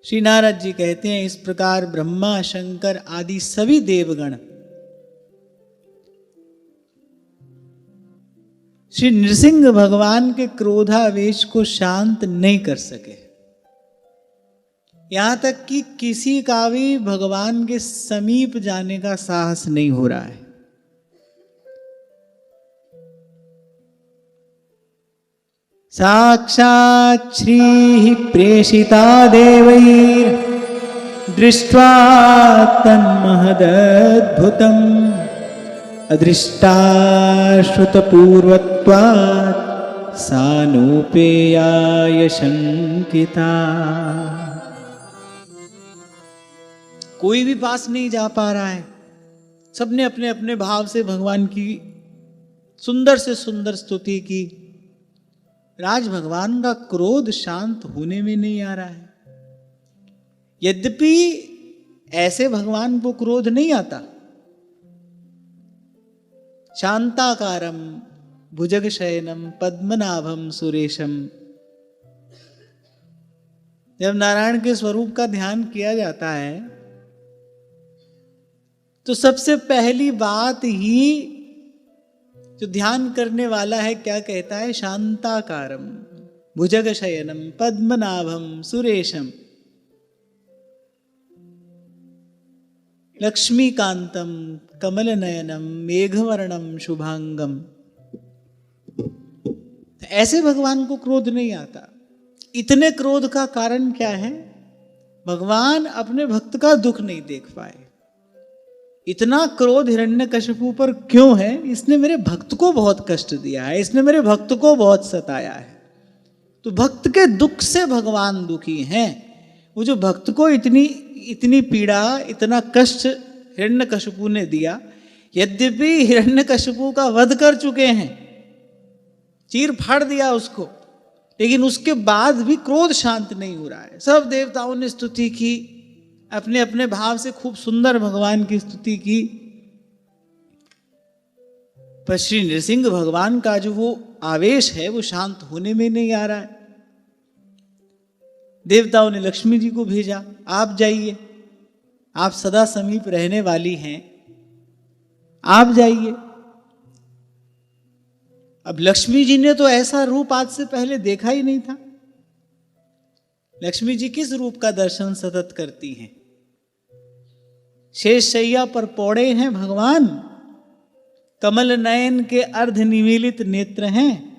श्री नारद जी कहते हैं, इस प्रकार ब्रह्मा शंकर आदि सभी देवगण श्री नृसिंह भगवान के क्रोधावेश को शांत नहीं कर सके। यहां तक कि किसी का भी भगवान के समीप जाने का साहस नहीं हो रहा है। साक्षात् श्री प्रेषिता देवैर् दृष्ट्वा तन्महदद्भुतम् अदृष्टा श्रुतपूर्वत्वात् सानुपेयाय शंकिता। कोई भी पास नहीं जा पा रहा है। सबने अपने अपने भाव से भगवान की सुंदर से सुंदर स्तुति की। राज भगवान का क्रोध शांत होने में नहीं आ रहा है। यद्यपि ऐसे भगवान को क्रोध नहीं आता। शांताकारम भुजगशयनम पद्मनाभम सुरेशम। जब नारायण के स्वरूप का ध्यान किया जाता है तो सबसे पहली बात ही जो ध्यान करने वाला है क्या कहता है? शांताकारम भुजगशयनम पद्मनाभम सुरेशम लक्ष्मीकांतम कमलनयनम मेघवर्णम शुभांगम। ऐसे भगवान को क्रोध नहीं आता। इतने क्रोध का कारण क्या है? भगवान अपने भक्त का दुख नहीं देख पाए। इतना क्रोध हिरण्यकशिपु पर क्यों है? इसने मेरे भक्त को बहुत कष्ट दिया है, इसने मेरे भक्त को बहुत सताया है। तो भक्त के दुख से भगवान दुखी हैं। वो जो भक्त को इतनी पीड़ा, इतना कष्ट हिरण्यकशिपु ने दिया, यद्यपि हिरण्यकशिपु का वध कर चुके हैं, चीर फाड़ दिया उसको, लेकिन उसके बाद भी क्रोध शांत नहीं हो रहा है। सब देवताओं ने स्तुति की, अपने अपने भाव से खूब सुंदर भगवान की स्तुति की, पर श्री नृसिंह भगवान का जो वो आवेश है वो शांत होने में नहीं आ रहा है। देवताओं ने लक्ष्मी जी को भेजा, आप जाइए, आप सदा समीप रहने वाली हैं, आप जाइए। अब लक्ष्मी जी ने तो ऐसा रूप आज से पहले देखा ही नहीं था। लक्ष्मी जी किस रूप का दर्शन सतत करती हैं? शेषशैया पर पौड़े हैं भगवान, कमल नयन के अर्ध निमीलित नेत्र हैं,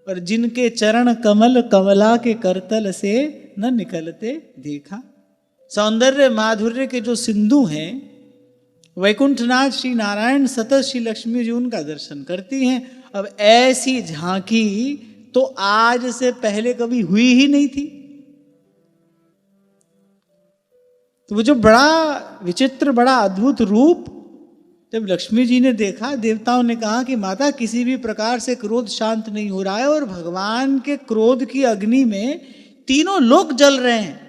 और जिनके चरण कमल कमला के करतल से न निकलते देखा। सौंदर्य माधुर्य के जो सिंधु हैं, वैकुंठनाथ श्री नारायण सतत श्री लक्ष्मी जी उनका दर्शन करती हैं। अब ऐसी झांकी तो आज से पहले कभी हुई ही नहीं थी। तो वो जो बड़ा विचित्र, बड़ा अद्भुत रूप जब लक्ष्मी जी ने देखा, देवताओं ने कहा कि माता किसी भी प्रकार से क्रोध शांत नहीं हो रहा है, और भगवान के क्रोध की अग्नि में तीनों लोक जल रहे हैं।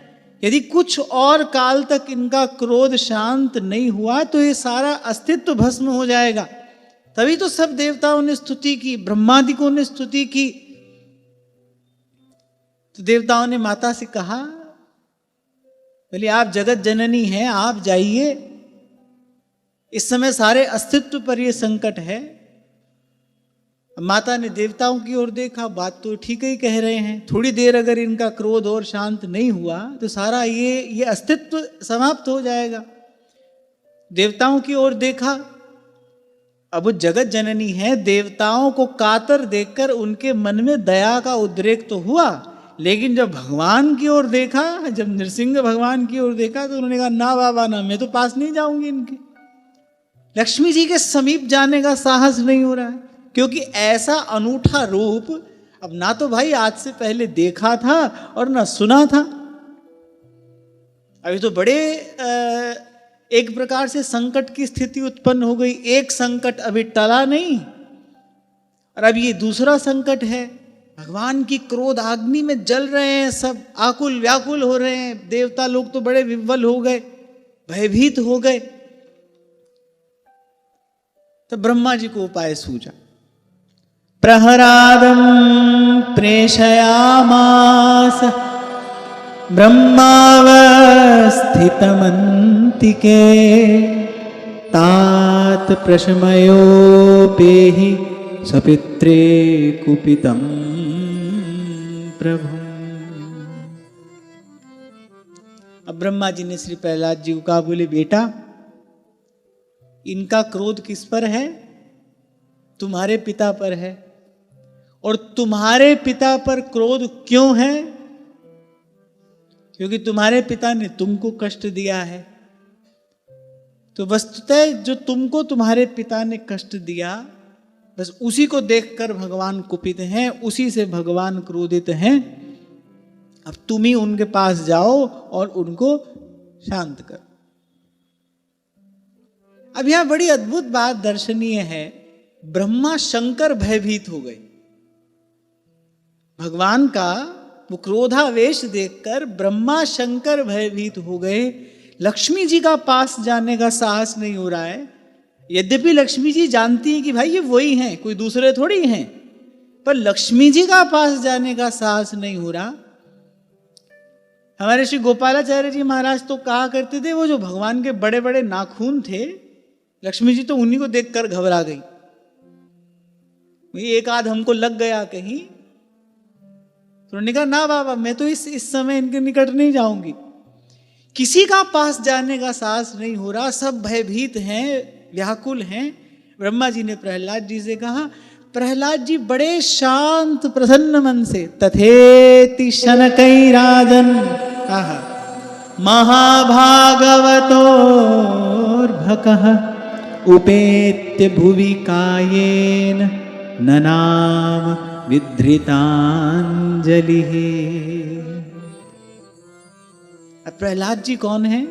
यदि कुछ और काल तक इनका क्रोध शांत नहीं हुआ तो ये सारा अस्तित्व भस्म हो जाएगा। तभी तो सब देवताओं ने स्तुति की, ब्रह्मादिकों ने स्तुति की। तो देवताओं ने माता से कहा, बोले आप जगत जननी हैं, आप जाइए, इस समय सारे अस्तित्व पर ये संकट है। माता ने देवताओं की ओर देखा, बात तो ठीक ही कह रहे हैं, थोड़ी देर अगर इनका क्रोध और शांत नहीं हुआ तो सारा ये अस्तित्व समाप्त हो जाएगा। देवताओं की ओर देखा, अब वो जगत जननी है, देवताओं को कातर देखकर उनके मन में दया का उद्रेक तो हुआ, लेकिन जब भगवान की ओर देखा, जब नृसिंह भगवान की ओर देखा, तो उन्होंने कहा ना बाबा ना, मैं तो पास नहीं जाऊंगी इनके। लक्ष्मी जी के समीप जाने का साहस नहीं हो रहा है, क्योंकि ऐसा अनूठा रूप अब ना तो भाई आज से पहले देखा था और ना सुना था। अभी तो बड़े एक प्रकार से संकट की स्थिति उत्पन्न हो गई। एक संकट अभी टला नहीं, और अब ये दूसरा संकट है। भगवान की क्रोध अग्नि में जल रहे हैं, सब आकुल व्याकुल हो रहे हैं। देवता लोग तो बड़े विह्वल हो गए, भयभीत हो गए। तो ब्रह्मा जी को उपाय सूझा। प्रहरादं प्रेषयामास ब्रह्मावस्थितमन्तिके तात प्रशमयोपेहि सपित्रे कुपितं प्रभु। अब ब्रह्मा जी ने श्री प्रहलाद जी को कहा, बोले बेटा इनका क्रोध किस पर है? तुम्हारे पिता पर है। और तुम्हारे पिता पर क्रोध क्यों है? क्योंकि तुम्हारे पिता ने तुमको कष्ट दिया है। तो वस्तुतः जो तुमको तुम्हारे पिता ने कष्ट दिया, बस उसी को देखकर भगवान कुपित हैं, उसी से भगवान क्रोधित हैं। अब तुम ही उनके पास जाओ और उनको शांत करो। अब यहां बड़ी अद्भुत बात दर्शनीय है। ब्रह्मा शंकर भयभीत हो गए। भगवान का वो क्रोधावेश देखकर ब्रह्मा शंकर भयभीत हो गए। लक्ष्मी जी का पास जाने का साहस नहीं हो रहा है। यद्यपि लक्ष्मी जी जानती हैं कि भाई ये वही हैं, कोई दूसरे थोड़ी हैं, पर लक्ष्मी जी का पास जाने का साहस नहीं हो रहा। हमारे श्री गोपालाचार्य जी महाराज तो कहा करते थे, वो जो भगवान के बड़े बड़े नाखून थे, लक्ष्मी जी तो उन्हीं को देखकर घबरा गई। एक आध हमको लग गया कहीं, तो उन्होंने कहा ना बाबा, मैं तो इस समय इनके निकट नहीं जाऊंगी। किसी का पास जाने का साहस नहीं हो रहा, सब भयभीत हैं, व्याकुल हैं। ब्रह्मा जी ने प्रहलाद जी से कहा, प्रहलाद जी बड़े शांत प्रसन्न मन से तथेति शनकैराजन कहा महाभागवतोर्भकः उपेत्य भुवि कायेन ननाम विधृतांजलिः। अब प्रहलाद जी कौन है?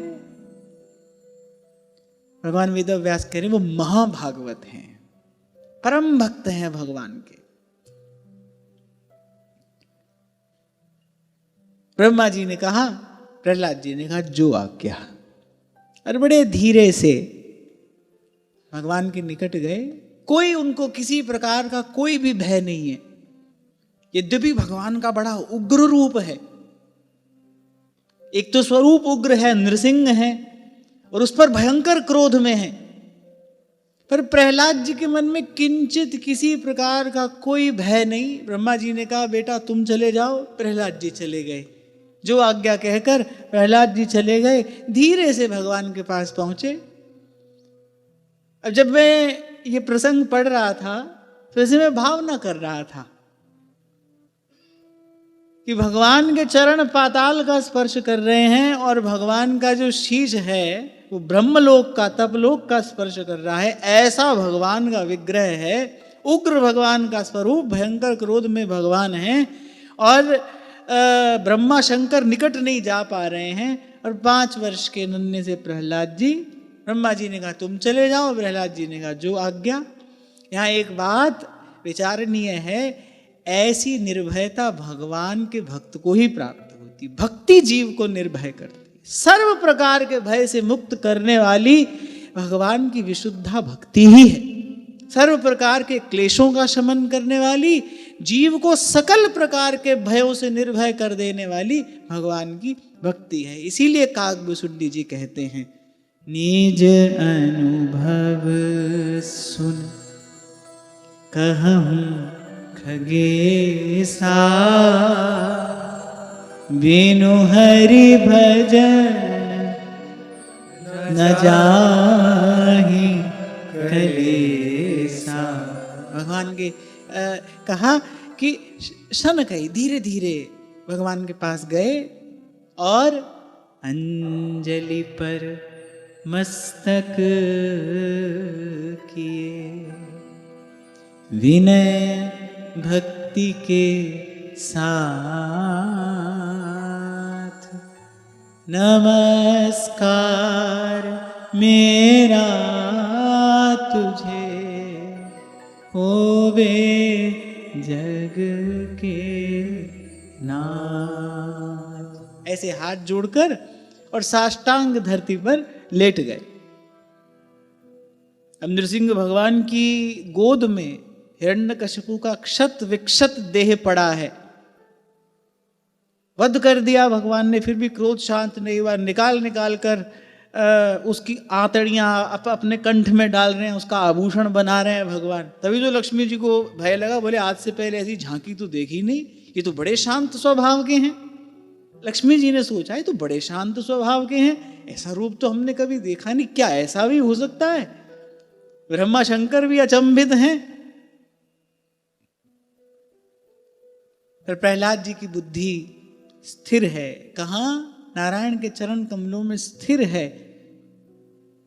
भगवान वेदव्यास कह रहे हैं वो महाभागवत हैं, परम भक्त हैं भगवान के। ब्रह्मा जी ने कहा, प्रहलाद जी ने कहा जो आज्ञा। और बड़े धीरे से भगवान के निकट गए। कोई उनको किसी प्रकार का कोई भी भय नहीं है। यद्यपि भगवान का बड़ा उग्र रूप है, एक तो स्वरूप उग्र है, नृसिंह है, और उस पर भयंकर क्रोध में है, पर प्रहलाद जी के मन में किंचित किसी प्रकार का कोई भय नहीं। ब्रह्मा जी ने कहा बेटा तुम चले जाओ। प्रहलाद जी चले गए। जो आज्ञा कहकर प्रहलाद जी चले गए, धीरे से भगवान के पास पहुंचे। अब जब मैं ये प्रसंग पढ़ रहा था तो ऐसे मैं भावना कर रहा था कि भगवान के चरण पाताल का स्पर्श कर रहे हैं और भगवान का जो शीश है वो ब्रह्मलोक का, तपलोक का स्पर्श कर रहा है। ऐसा भगवान का विग्रह है, उग्र भगवान का स्वरूप, भयंकर क्रोध में भगवान हैं और ब्रह्मा शंकर निकट नहीं जा पा रहे हैं। और 5 वर्ष के नन्हे से प्रहलाद जी, ब्रह्मा जी ने कहा तुम चले जाओ, प्रहलाद जी ने कहा जो आज्ञा। यहाँ एक बात विचारणीय है, ऐसी निर्भयता भगवान के भक्त को ही प्राप्त होती। भक्ति जीव को निर्भय करती, सर्व प्रकार के भय से मुक्त करने वाली भगवान की विशुद्धा भक्ति ही है। सर्व प्रकार के क्लेशों का शमन करने वाली, जीव को सकल प्रकार के भयों से निर्भय कर देने वाली भगवान की भक्ति है। इसीलिए काकभूषुंडी जी कहते हैं, निज अनुभव सुन कहूं खगेसा, बिनु हरि भजन न जाहि कलेसा। भगवान के कहा कि शनकई धीरे धीरे भगवान के पास गए और अंजलि पर मस्तक किए, विनय भक्ति के साथ नमस्कार मेरा तुझे होवे जग के नाथ। ऐसे हाथ जोड़कर और साष्टांग धरती पर लेट गए। अब नृसिंह भगवान की गोद में हिरण्यकशिपु का क्षत विक्षत देह पड़ा है। वध कर दिया भगवान ने, फिर भी क्रोध शांत नहीं हुआ। निकाल निकाल कर उसकी आंतड़ियाँ अपने कंठ में डाल रहे हैं, उसका आभूषण बना रहे हैं भगवान। तभी तो लक्ष्मी जी को भय लगा, बोले आज से पहले ऐसी झांकी तो देखी नहीं, ये तो बड़े शांत स्वभाव के हैं। लक्ष्मी जी ने सोचा ये तो बड़े शांत स्वभाव के हैं, ऐसा रूप तो हमने कभी देखा नहीं, क्या ऐसा भी हो सकता है? ब्रह्मा शंकर भी अचंभित हैं। पर प्रहलाद जी की बुद्धि स्थिर है। कहाँ? नारायण के चरण कमलों में स्थिर है।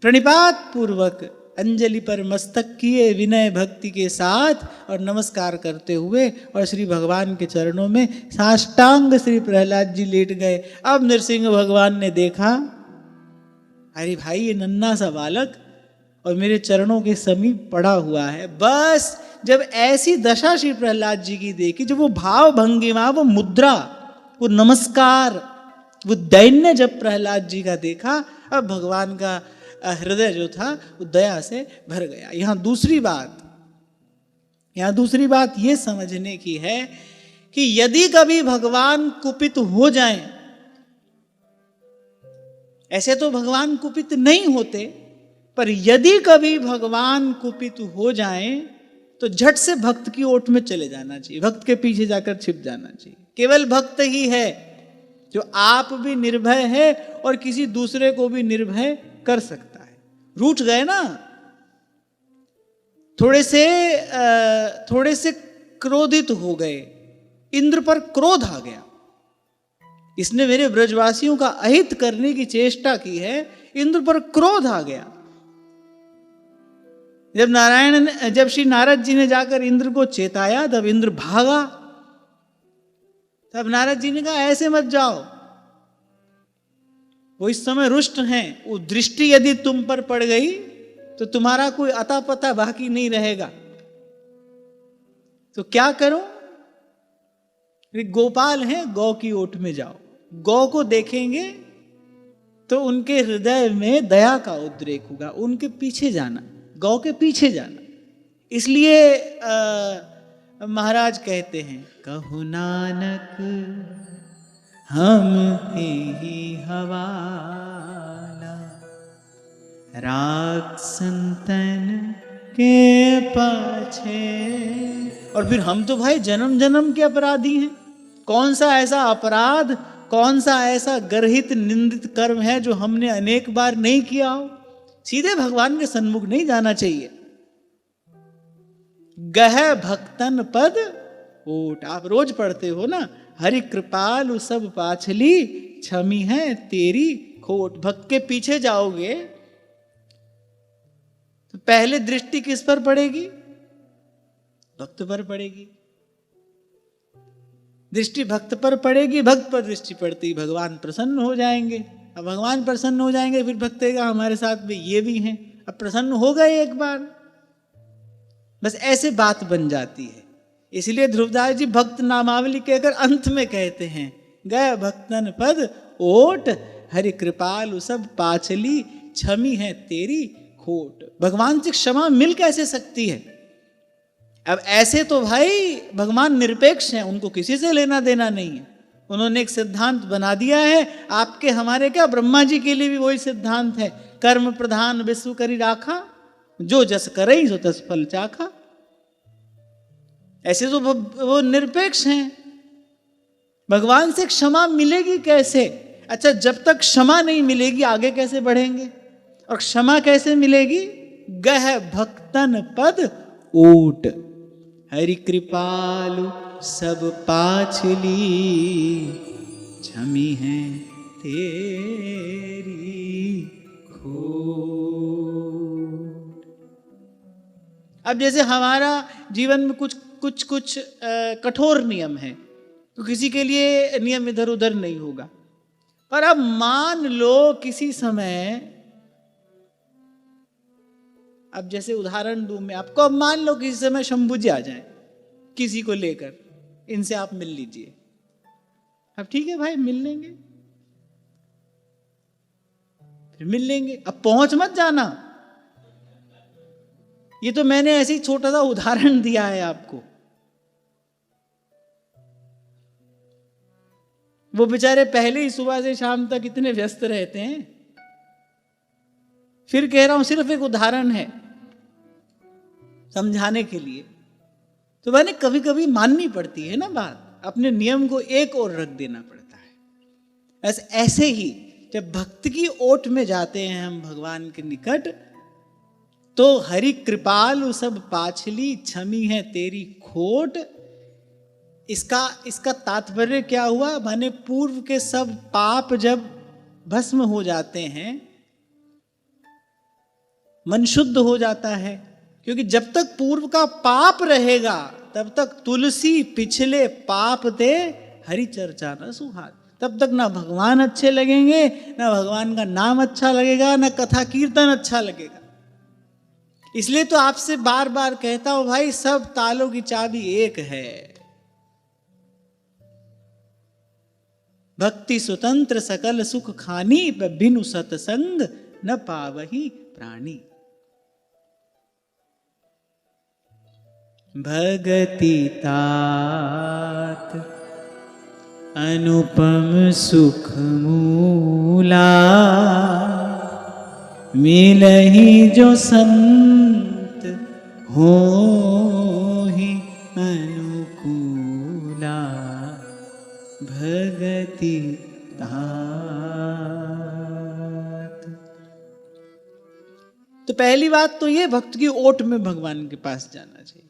प्रणिपात पूर्वक अंजलि पर मस्तक किए विनय भक्ति के साथ और नमस्कार करते हुए और श्री भगवान के चरणों में साष्टांग श्री प्रहलाद जी लेट गए। अब नृसिंह भगवान ने देखा, अरे भाई ये नन्हा सा बालक और मेरे चरणों के समीप पड़ा हुआ है। बस जब ऐसी दशा श्री प्रहलाद जी की देखी, जब वो भाव भंगिमा, वो मुद्रा, वो नमस्कार, वो दैन्य जब प्रहलाद जी का देखा, अब भगवान का हृदय जो था वो दया से भर गया। यहाँ दूसरी बात ये समझने की है कि यदि कभी भगवान कुपित हो जाएं, ऐसे तो भगवान कुपित नहीं होते, पर यदि कभी भगवान कुपित हो जाएं तो झट से भक्त की ओट में चले जाना चाहिए, भक्त के पीछे जाकर छिप जाना चाहिए। केवल भक्त ही है जो आप भी निर्भय है और किसी दूसरे को भी निर्भय कर सकता है। रूठ गए ना, थोड़े से क्रोधित हो गए, इंद्र पर क्रोध आ गया, इसने मेरे ब्रजवासियों का अहित करने की चेष्टा की है, इंद्र पर क्रोध आ गया। जब श्री नारद जी ने जाकर इंद्र को चेताया, तब इंद्र भागा। तब नारद जी ने कहा ऐसे मत जाओ, वो इस समय रुष्ट हैं, वो दृष्टि यदि तुम पर पड़ गई तो तुम्हारा कोई अता पता बाकी नहीं रहेगा। तो क्या करो? गोपाल हैं, गौ की ओट में जाओ, गौ को देखेंगे तो उनके हृदय में दया का उद्रेक होगा, उनके पीछे जाना, गौ के पीछे जाना। इसलिए महाराज कहते हैं, कहु नानक हम ही हवाला, राग संतन के पाछे। और फिर हम तो भाई जन्म जन्म के अपराधी हैं। कौन सा ऐसा अपराध, कौन सा ऐसा गर्हित निंदित कर्म है जो हमने अनेक बार नहीं किया हो? सीधे भगवान के सन्मुख नहीं जाना चाहिए। गह भक्तन पद ओट, आप रोज पढ़ते हो ना, हरि कृपालु सब पाछली, छमी है तेरी खोट। भक्त के पीछे जाओगे तो पहले दृष्टि किस पर पड़ेगी? भक्त पर पड़ेगी। दृष्टि भक्त पर पड़ेगी, भक्त पर दृष्टि पड़ती भगवान प्रसन्न हो जाएंगे। अब भगवान प्रसन्न हो जाएंगे, फिर भक्त कहेगा हमारे साथ में ये भी हैं। अब प्रसन्न हो गए एक बार, बस ऐसे बात बन जाती है। इसलिए ध्रुवदास जी भक्त नामावली कहकर अंत में कहते हैं, गए भक्तन पद ओट, हरि कृपालु सब पाछली, छमी है तेरी खोट। भगवान से क्षमा मिल कैसे सकती है? अब ऐसे तो भाई भगवान निरपेक्ष हैं, उनको किसी से लेना देना नहीं है। उन्होंने एक सिद्धांत बना दिया है, आपके हमारे क्या, ब्रह्मा जी के लिए भी वही सिद्धांत है, कर्म प्रधान विश्व करी राखा, जो जस करई सो तस फल चाखा। ऐसे तो वो निरपेक्ष हैं। भगवान से क्षमा मिलेगी कैसे? अच्छा, जब तक क्षमा नहीं मिलेगी आगे कैसे बढ़ेंगे? और क्षमा कैसे मिलेगी? गह भक्तन पद ओट, हरि कृपालु सब पाछली, छमी है तेरी खोट। अब जैसे हमारा जीवन में कुछ कठोर नियम है, तो किसी के लिए नियम इधर उधर नहीं होगा। पर अब मान लो किसी समय, अब जैसे उदाहरण दूं मैं आपको, अब मान लो किसी समय शंभू जी आ जाए किसी को लेकर, इनसे आप मिल लीजिए। अब ठीक है भाई, मिल लेंगे, फिर मिल लेंगे। अब पहुंच मत जाना, ये तो मैंने ऐसे ही छोटा सा उदाहरण दिया है आपको। वो बेचारे पहले ही सुबह से शाम तक इतने व्यस्त रहते हैं। फिर कह रहा हूं, सिर्फ एक उदाहरण है समझाने के लिए। तो मैंने कभी कभी माननी पड़ती है ना बात, अपने नियम को एक और रख देना पड़ता है। ऐसे ही जब भक्त की ओट में जाते हैं हम भगवान के निकट, तो हरि कृपालु सब पाछली, छमी है तेरी खोट। इसका तात्पर्य क्या हुआ? माने पूर्व के सब पाप जब भस्म हो जाते हैं, मन शुद्ध हो जाता है। क्योंकि जब तक पूर्व का पाप रहेगा तब तक तुलसी पिछले पाप दे हरि चर्चा न सुहात। तब तक ना भगवान अच्छे लगेंगे, ना भगवान का नाम अच्छा लगेगा, ना कथा कीर्तन अच्छा लगेगा। इसलिए तो आपसे बार बार कहता हूं भाई, सब तालों की चाबी एक है। भक्ति स्वतंत्र सकल सुख खानी, बिनु सतसंग न पावही प्राणी। भगति तात अनुपम सुख मूला, मिलहि जो संत हो ही अनुकूला। भगति तात। तो पहली बात तो ये, भक्त की ओट में भगवान के पास जाना चाहिए।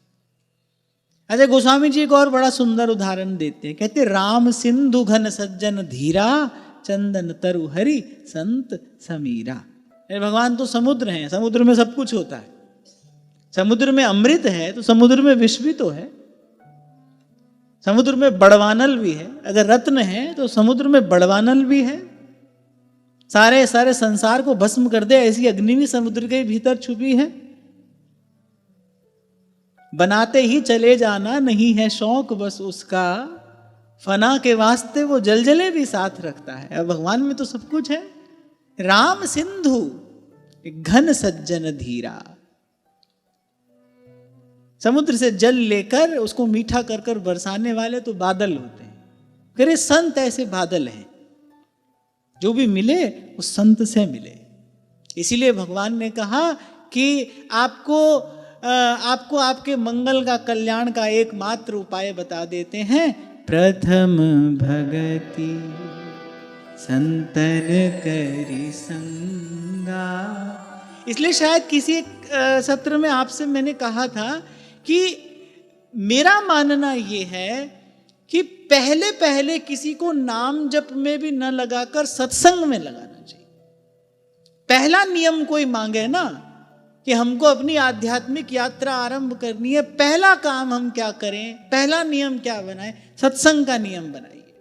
अच्छा, गोस्वामी जी एक और बड़ा सुंदर उदाहरण देते हैं। कहते राम सिंधु घन सज्जन धीरा, चंदन तरु हरि संत समीरा। भगवान तो समुद्र हैं, समुद्र में सब कुछ होता है। समुद्र में अमृत है तो समुद्र में विष भी तो है। समुद्र में बड़वानल भी है। अगर रत्न है तो समुद्र में बड़वानल भी है। सारे सारे संसार को भस्म कर दे ऐसी अग्नि भी समुद्र के भीतर छुपी है। बनाते ही चले जाना नहीं है शौक बस उसका, फना के वास्ते वो जलजले भी साथ रखता है। अब भगवान में तो सब कुछ है। राम सिंधु घन सज्जन धीरा, समुद्र से जल लेकर उसको मीठा कर कर बरसाने वाले तो बादल होते हैं। करे संत ऐसे बादल हैं, जो भी मिले उस संत से मिले। इसीलिए भगवान ने कहा कि आपको आपके मंगल का, कल्याण का एकमात्र उपाय बता देते हैं। प्रथम भगति संतन करी संगा। इसलिए शायद किसी एक सत्र में आपसे मैंने कहा था कि मेरा मानना ये है कि पहले पहले किसी को नाम जप में भी न लगाकर सत्संग में लगाना चाहिए। पहला नियम कोई मांगे ना कि हमको अपनी आध्यात्मिक यात्रा आरंभ करनी है, पहला काम हम क्या करें, पहला नियम क्या बनाएं? सत्संग का नियम बनाइए।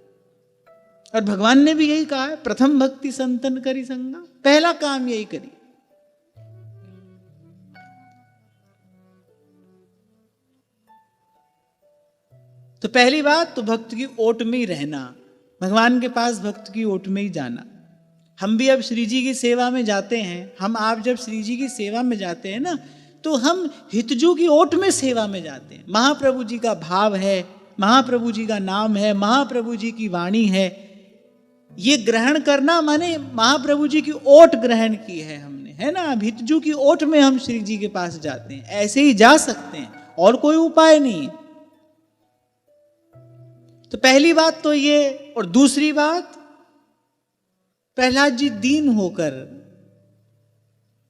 और भगवान ने भी यही कहा है, प्रथम भक्ति संतन करी संगा। पहला काम यही करिए। तो पहली बात तो भक्त की ओट में ही रहना, भगवान के पास भक्त की ओट में ही जाना। हम भी अब श्री जी की सेवा में जाते हैं, आप जब श्री जी की सेवा में जाते हैं ना, तो हम हितजू की ओट में सेवा में जाते हैं। महाप्रभु जी का भाव है, महाप्रभु जी का नाम है, महाप्रभु जी की वाणी है। ये ग्रहण करना माने महाप्रभु जी की ओट ग्रहण की है हमने, है ना। हितजू की ओट में हम श्री जी के पास जाते हैं, ऐसे ही जा सकते हैं, और कोई उपाय नहीं है। तो पहली बात तो ये। और दूसरी बात, प्रहलाद जी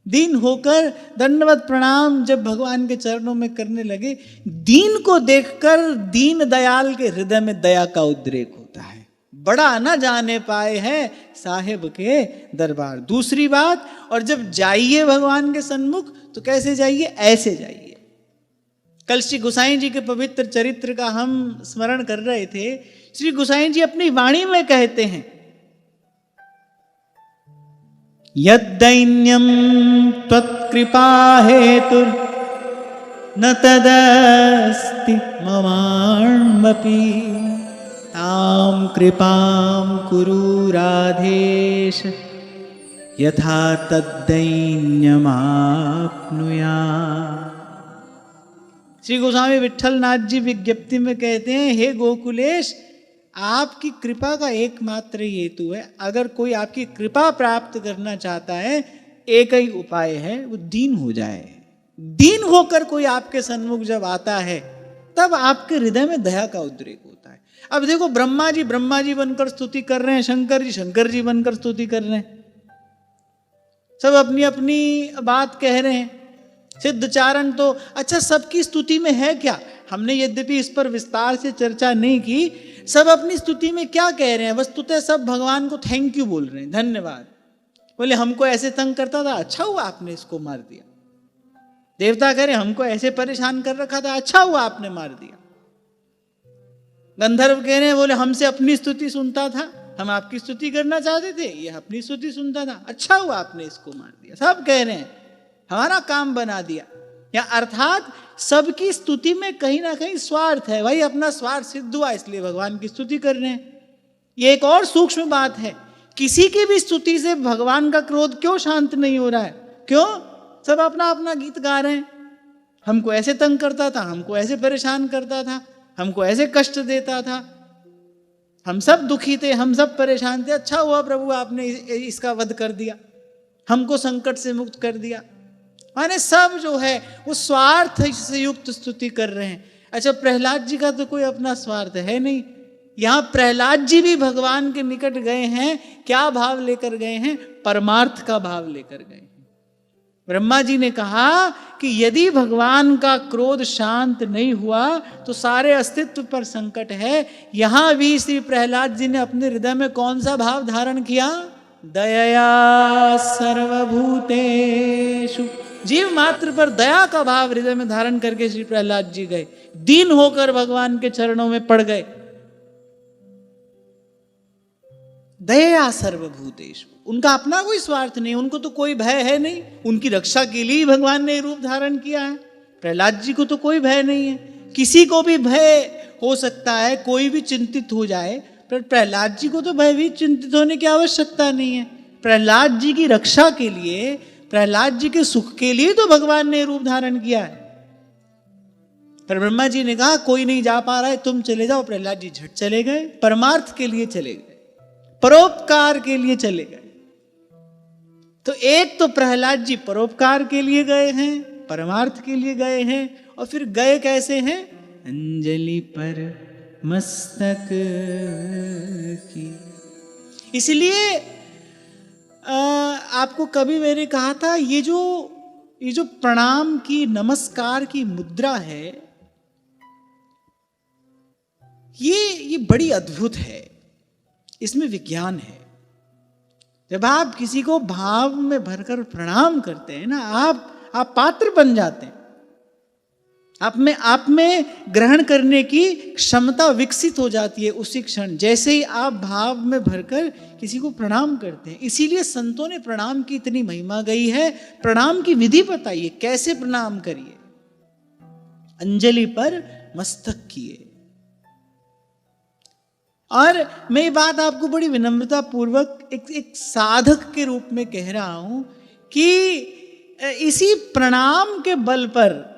दीन होकर दंडवत प्रणाम जब भगवान के चरणों में करने लगे, दीन को देखकर दीन दयाल के हृदय में दया का उद्रेक होता है। बड़ा न जाने पाए हैं साहेब के दरबार। दूसरी बात, और जब जाइए भगवान के सन्मुख तो कैसे जाइए? ऐसे जाइए। कल श्री गोसाई जी के पवित्र चरित्र का हम स्मरण कर रहे थे। श्री गोसाई जी अपनी वाणी में कहते हैं, यद्दैन्यं त्वत्कृपा हेतु न तदस्ति ममाण्मपि, तां कृपां कुरु राधेश यथा तद्दैन्यमाप्नुयात्। श्री गोस्वामी विट्ठल नाथ जी विज्ञप्ति में कहते हैं, हे गोकुलेश, आपकी कृपा का एकमात्र हेतु है। अगर कोई आपकी कृपा प्राप्त करना चाहता है, एक ही उपाय है, वो दीन हो जाए। दीन होकर कोई आपके सन्मुख जब आता है, तब आपके हृदय में दया का उद्रेक होता है। अब देखो, ब्रह्मा जी बनकर स्तुति कर रहे हैं, शंकर जी बनकर स्तुति कर रहे हैं, सब अपनी अपनी बात कह रहे हैं। सिद्धचारण तो अच्छा, सबकी स्तुति में है क्या? हमने यद्यपि इस पर विस्तार से चर्चा नहीं की, सब अपनी स्तुति में क्या कह रहे हैं? वस्तुतः सब भगवान को थैंक यू बोल रहे हैं, धन्यवाद। बोले हमको ऐसे तंग करता था, अच्छा हुआ आपने इसको मार दिया। देवता कह रहे हमको ऐसे परेशान कर रखा था, अच्छा हुआ आपने मार दिया। गंधर्व कह रहे हैं, बोले हमसे अपनी स्तुति सुनता था, हम आपकी स्तुति करना चाहते थे, ये अपनी स्तुति सुनता था, अच्छा हुआ आपने इसको मार दिया। सब कह रहे हैं हमारा काम बना दिया। या अर्थात सबकी स्तुति में कहीं ना कहीं स्वार्थ है, भाई अपना स्वार्थ सिद्ध हुआ इसलिए भगवान की स्तुति कर रहे हैं। ये एक और सूक्ष्म बात है, किसी की भी स्तुति से भगवान का क्रोध क्यों शांत नहीं हो रहा है? क्यों? सब अपना अपना गीत गा रहे हैं, हमको ऐसे तंग करता था, हमको ऐसे परेशान करता था, हमको ऐसे कष्ट देता था, हम सब दुखी थे, हम सब परेशान थे, अच्छा हुआ प्रभु आपने इसका वध कर दिया, हमको संकट से मुक्त कर दिया। माने सब जो है वो स्वार्थ से युक्त स्तुति कर रहे हैं। अच्छा, प्रहलाद जी का तो कोई अपना स्वार्थ है नहीं। यहाँ प्रहलाद जी भी भगवान के निकट गए हैं, क्या भाव लेकर गए हैं? परमार्थ का भाव लेकर गए हैं। ब्रह्मा जी ने कहा कि यदि भगवान का क्रोध शांत नहीं हुआ तो सारे अस्तित्व पर संकट है। यहां भी श्री प्रहलाद जी ने अपने हृदय में कौन सा भाव धारण किया? दयया सर्वभूतेषु। जीव मात्र पर दया का भाव हृदय में धारण करके श्री प्रहलाद जी गए, दीन होकर भगवान के चरणों में पड़ गए। दया सर्वभूतेषु, उनका अपना कोई स्वार्थ नहीं, उनको तो कोई भय है नहीं, उनकी रक्षा के लिए भगवान ने रूप धारण किया है। प्रहलाद जी को तो कोई भय नहीं है, किसी को भी भय हो सकता है, कोई भी चिंतित हो जाए, पर प्रहलाद जी को तो भयभीत चिंतित होने की आवश्यकता नहीं है। प्रहलाद जी की रक्षा के लिए, प्रहलाद जी के सुख के लिए तो भगवान ने रूप धारण किया है। पर ब्रह्मा जी ने कहा कोई नहीं जा पा रहा है, तुम चले जाओ। प्रहलाद जी झट चले गए, परमार्थ के लिए चले गए, परोपकार के लिए चले गए। तो एक तो प्रहलाद जी परोपकार के लिए गए हैं, परमार्थ के लिए गए हैं, और फिर गए कैसे हैं? अंजलि पर मस्तक की। इसलिए आपको कभी मैंने कहा था, ये जो प्रणाम की, नमस्कार की मुद्रा है, ये बड़ी अद्भुत है, इसमें विज्ञान है। जब आप किसी को भाव में भरकर प्रणाम करते हैं ना, आप पात्र बन जाते हैं, आप में ग्रहण करने की क्षमता विकसित हो जाती है उसी क्षण, जैसे ही आप भाव में भरकर किसी को प्रणाम करते हैं। इसीलिए संतों ने प्रणाम की इतनी महिमा गई है। प्रणाम की विधि बताइए, कैसे प्रणाम करिए? अंजलि पर मस्तक किए। और मैं ये बात आपको बड़ी विनम्रता पूर्वक एक साधक के रूप में कह रहा हूं कि इसी प्रणाम के बल पर,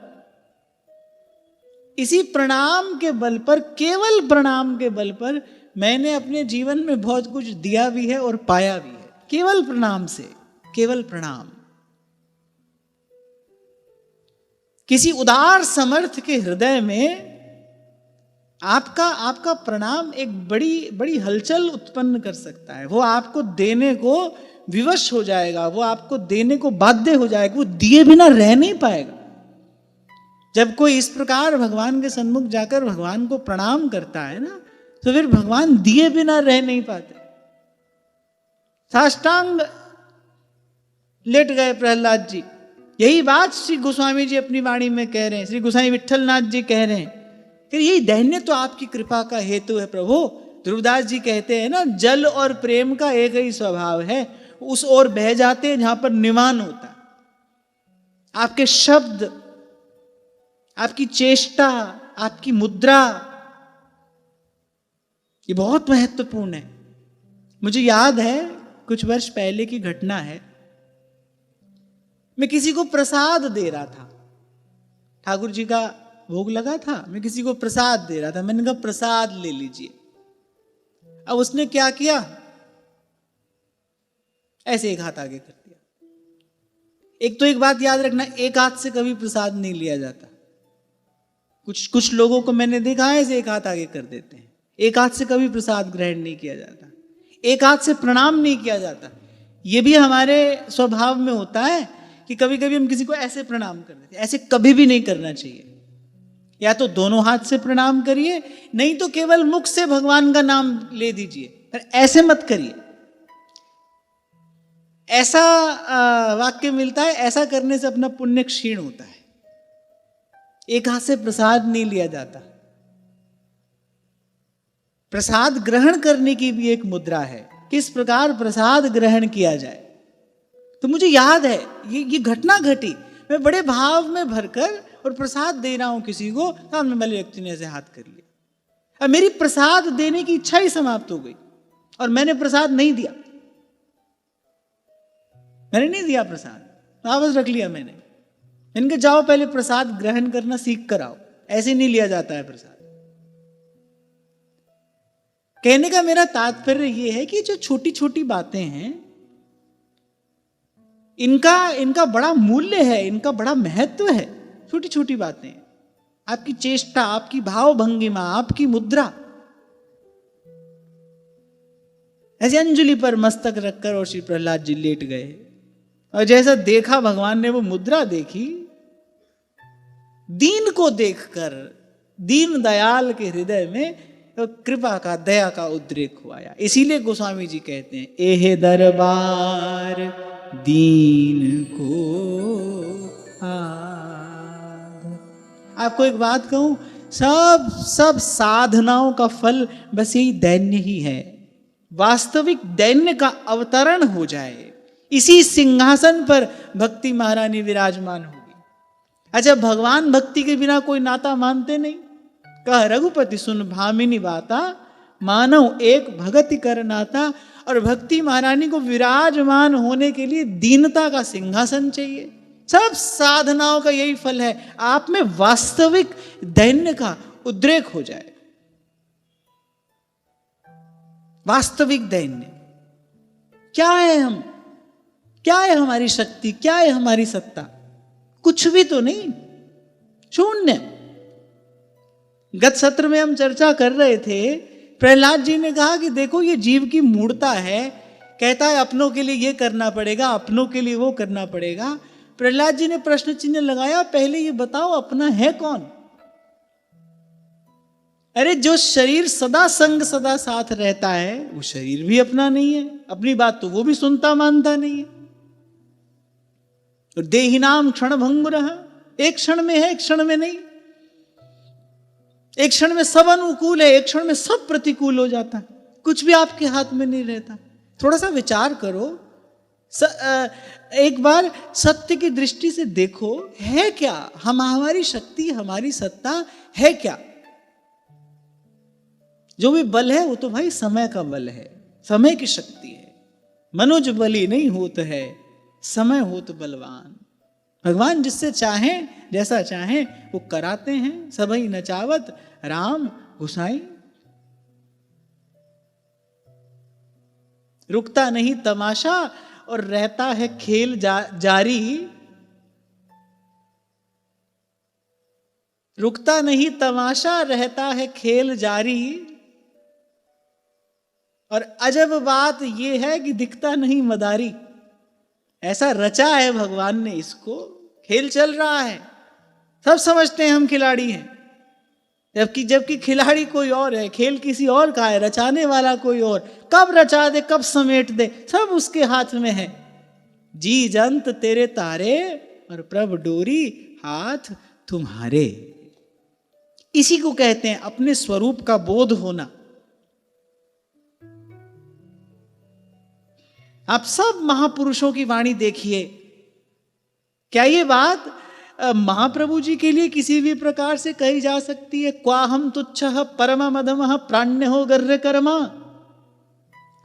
केवल प्रणाम के बल पर मैंने अपने जीवन में बहुत कुछ दिया भी है और पाया भी है। केवल प्रणाम से, केवल प्रणाम। किसी उदार समर्थ के हृदय में आपका प्रणाम एक बड़ी हलचल उत्पन्न कर सकता है। वो आपको देने को विवश हो जाएगा, वो आपको देने को बाध्य हो जाएगा, वो दिए बिना रह नहीं पाएगा। जब कोई इस प्रकार भगवान के सन्मुख जाकर भगवान को प्रणाम करता है ना, तो फिर भगवान दिए बिना रह नहीं पाते। साष्टांग लेट गए प्रहलाद जी। यही बात श्री गोस्वामी जी अपनी वाणी में कह रहे हैं, श्री गोसाई विट्ठलनाथ जी कह रहे हैं कि यही दैन्य तो आपकी कृपा का हेतु है प्रभु। ध्रुवदास जी कहते हैं ना, जल और प्रेम का एक ही स्वभाव है, उस ओर बह जाते हैं जहां पर निवान होता है। आपके शब्द, आपकी चेष्टा, आपकी मुद्रा, ये बहुत महत्वपूर्ण है। मुझे याद है कुछ वर्ष पहले की घटना है। मैं किसी को प्रसाद दे रहा था, ठाकुर जी का भोग लगा था, मैं किसी को प्रसाद दे रहा था। मैंने कहा प्रसाद ले लीजिए। अब उसने क्या किया, ऐसे एक हाथ आगे कर दिया। एक तो एक बात याद रखना, एक हाथ से कभी प्रसाद नहीं लिया जाता। कुछ लोगों को मैंने देखा है ऐसे एक हाथ आगे कर देते हैं। एक हाथ से कभी प्रसाद ग्रहण नहीं किया जाता, एक हाथ से प्रणाम नहीं किया जाता। ये भी हमारे स्वभाव में होता है कि कभी कभी हम किसी को ऐसे प्रणाम कर देते हैं। ऐसे कभी भी नहीं करना चाहिए। या तो दोनों हाथ से प्रणाम करिए, नहीं तो केवल मुख से भगवान का नाम ले दीजिए, पर ऐसे मत करिए। ऐसा वाक्य मिलता है, ऐसा करने से अपना पुण्य क्षीण होता है। एक हाथ से प्रसाद नहीं लिया जाता। प्रसाद ग्रहण करने की भी एक मुद्रा है, किस प्रकार प्रसाद ग्रहण किया जाए। तो मुझे याद है ये घटना घटी, मैं बड़े भाव में भरकर और प्रसाद दे रहा हूं किसी को, सामने वाले व्यक्ति ने ऐसे हाथ कर लिया। अब मेरी प्रसाद देने की इच्छा ही समाप्त हो गई और मैंने प्रसाद नहीं दिया। मैंने नहीं दिया प्रसाद, वापस रख लिया मैंने। इनके जाओ पहले प्रसाद ग्रहण करना सीख कर आओ, ऐसे नहीं लिया जाता है प्रसाद। कहने का मेरा तात्पर्य यह है कि जो छोटी छोटी बातें हैं इनका बड़ा मूल्य है, इनका बड़ा महत्व है। छोटी छोटी बातें, आपकी चेष्टा, आपकी भाव भंगिमा, आपकी मुद्रा। ऐसे अंजलि पर मस्तक रखकर और श्री प्रहलाद जी लेट गए और जैसा देखा भगवान ने वो मुद्रा देखी, दीन को देखकर दीन दयाल के हृदय में तो कृपा का, दया का उद्रेक हुआ। इसीलिए गोस्वामी जी कहते हैं, एहे दरबार दीन को आद। आपको एक बात कहूं, सब साधनाओं का फल बस यही दैन्य ही है। वास्तविक दैन्य का अवतरण हो जाए, इसी सिंहासन पर भक्ति महारानी विराजमान होगी। अच्छा, भगवान भक्ति के बिना कोई नाता मानते नहीं। कह रघुपति सुन भामिनी बाता, मानव एक भगति कर नाता। और भक्ति महारानी को विराजमान होने के लिए दीनता का सिंहासन चाहिए। सब साधनाओं का यही फल है, आप में वास्तविक दैन्य का उद्रेक हो जाए। वास्तविक दैन्य क्या है, हम क्या है, हमारी शक्ति क्या है, हमारी सत्ता कुछ भी तो नहीं, शून्य। गत सत्र में हम चर्चा कर रहे थे, प्रहलाद जी ने कहा कि देखो ये जीव की मूढ़ता है, कहता है अपनों के लिए ये करना पड़ेगा, अपनों के लिए वो करना पड़ेगा। प्रहलाद जी ने प्रश्न चिन्ह लगाया, पहले ये बताओ अपना है कौन? अरे जो शरीर सदा संग सदा साथ रहता है वो शरीर भी अपना नहीं है, अपनी बात तो वो भी सुनता मानता नहीं है। और देहिनाम क्षण भंगुरः, एक क्षण में है एक क्षण में नहीं, एक क्षण में सब अनुकूल है एक क्षण में सब प्रतिकूल हो जाता है, कुछ भी आपके हाथ में नहीं रहता। थोड़ा सा विचार करो, एक बार सत्य की दृष्टि से देखो, है क्या हमारी शक्ति, हमारी सत्ता है क्या? जो भी बल है वो तो भाई समय का बल है, समय की शक्ति है। मनुज बली नहीं होता है, समय हो तो बलवान। भगवान जिससे चाहें, जैसा चाहें वो कराते हैं। सबई नचावत राम गुसाई, रुकता नहीं तमाशा और रहता है खेल जारी। रुकता नहीं तमाशा, रहता है खेल जारी। और अजब बात यह है कि दिखता नहीं मदारी। ऐसा रचा है भगवान ने इसको, खेल चल रहा है, सब समझते हैं हम खिलाड़ी हैं, जबकि खिलाड़ी कोई और है, खेल किसी और का है, रचाने वाला कोई और। कब रचा दे कब समेट दे सब उसके हाथ में है। जी जंत तेरे तारे और प्रभ डोरी हाथ तुम्हारे। इसी को कहते हैं अपने स्वरूप का बोध होना। आप सब महापुरुषों की वाणी देखिए, क्या ये बात महाप्रभु जी के लिए किसी भी प्रकार से कही जा सकती है? क्वा हम तुच्छः परम मधमः प्राण्य हो गर्र कर्मा।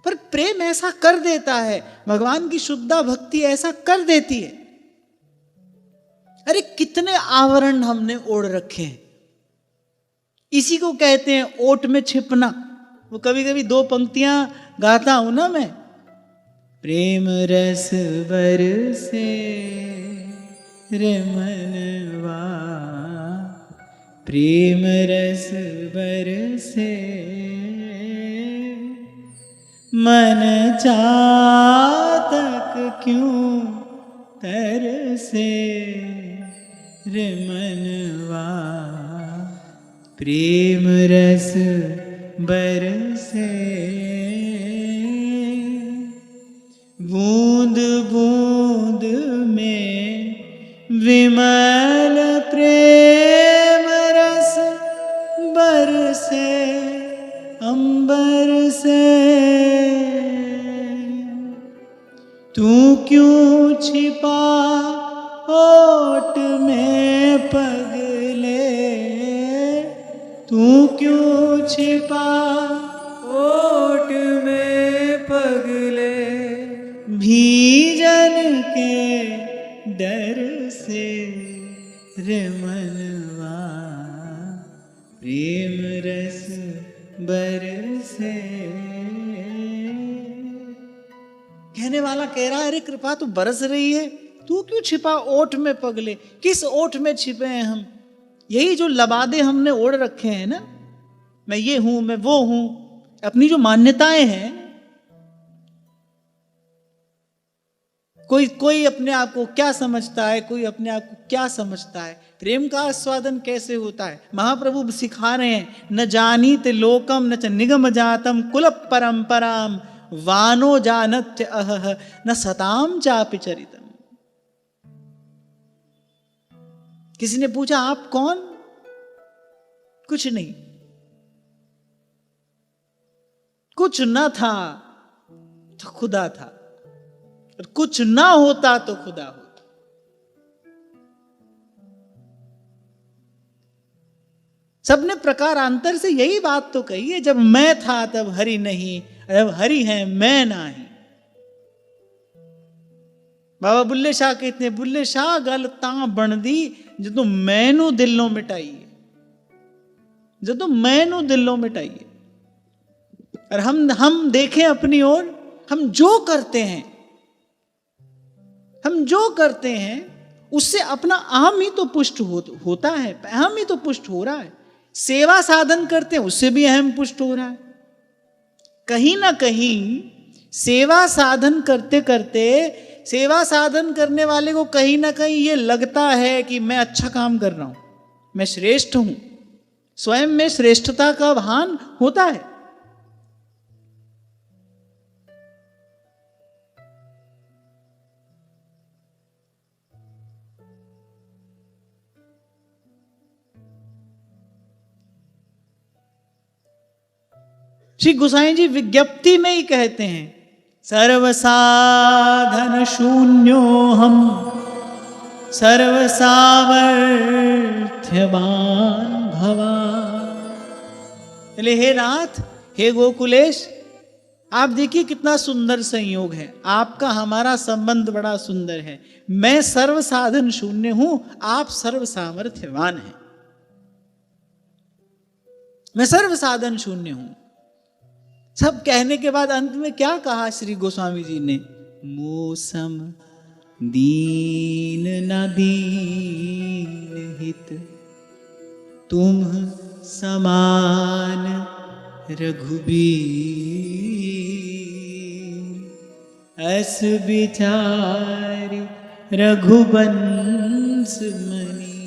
पर प्रेम ऐसा कर देता है, भगवान की शुद्धा भक्ति ऐसा कर देती है। अरे कितने आवरण हमने ओढ़ रखे हैं, इसी को कहते हैं ओट में छिपना। वो कभी कभी 2 पंक्तियां गाता हूं ना मैं। प्रेम रस बरसे रे मनवा, प्रेम रस बरसे मन चातक क्यों तरसे रे मनवा, प्रेम रस बरसे। बूंद बूंद में विमल प्रेम रस बरसे अंबर से, तू क्यों छिपा होठ में पगले, तू क्यों छिपा होठ में पगले, भीजन के डर से रे मनवा, प्रेम रस बरसे। कहने वाला कह रहा है अरे कृपा तो बरस रही है, तू क्यों छिपा ओठ में पगले। किस ओठ में छिपे हैं हम? यही जो लबादे हमने ओढ़ रखे हैं ना, मैं ये हूं, मैं वो हूं, अपनी जो मान्यताएं हैं। कोई अपने आप को क्या समझता है, कोई अपने आप को क्या समझता है। प्रेम का आस्वादन कैसे होता है महाप्रभु सिखा रहे हैं। न जानीत लोकम न च निगम जातम कुल परंपराम, वानो जानत अहह न सताम चापि चरितम। किसी ने पूछा आप कौन? कुछ नहीं, कुछ न था तो खुदा था, और कुछ ना होता तो खुदा होता। सबने प्रकारांतर से यही बात तो कही है, जब मैं था तब हरि नहीं, जब हरि है मैं नहीं। बाबा बुल्ले शाह कहते हैं, बुल्ले शाह गल तां बन दी जो मैनू दिलों मिटाइए, जो मैनू दिलों मिटाइए। और हम देखें अपनी ओर, हम जो करते हैं, हम जो करते हैं उससे अपना अहम ही तो पुष्ट होता है, अहम ही तो पुष्ट हो रहा है। सेवा साधन करते हैं उससे भी अहम पुष्ट हो रहा है। कहीं ना कहीं सेवा साधन करते करते, सेवा साधन करने वाले को कहीं ना कहीं ये लगता है कि मैं अच्छा काम कर रहा हूं, मैं श्रेष्ठ हूं, स्वयं में श्रेष्ठता का भान होता है। श्री गोसाई जी विज्ञप्ति में ही कहते हैं, सर्व साधन शून्यो हम सर्व सामर्थ्यवान भवा। हे नाथ, हे गोकुलेश, आप देखिए कितना सुंदर संयोग है, आपका हमारा संबंध बड़ा सुंदर है। मैं सर्व साधन शून्य हूं, आप सर्व सामर्थ्यवान हैं। मैं सर्व साधन शून्य हूं। सब कहने के बाद अंत में क्या कहा श्री गोस्वामी जी ने? मौसम दीन न दीन हित, तुम समान रघुबीर। अस विचारि रघुबंश मणि,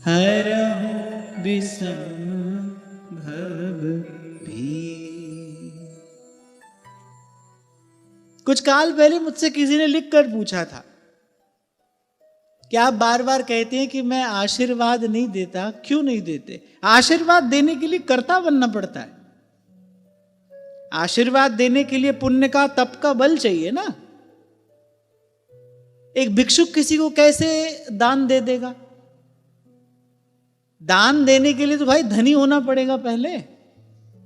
हरहु विषम भव भी। कुछ काल पहले मुझसे किसी ने लिखकर पूछा था कि आप बार बार कहते हैं कि मैं आशीर्वाद नहीं देता, क्यों नहीं देते? आशीर्वाद देने के लिए कर्ता बनना पड़ता है। आशीर्वाद देने के लिए पुण्य का, तप का बल चाहिए ना। एक भिक्षुक किसी को कैसे दान दे देगा? दान देने के लिए तो भाई धनी होना पड़ेगा पहले।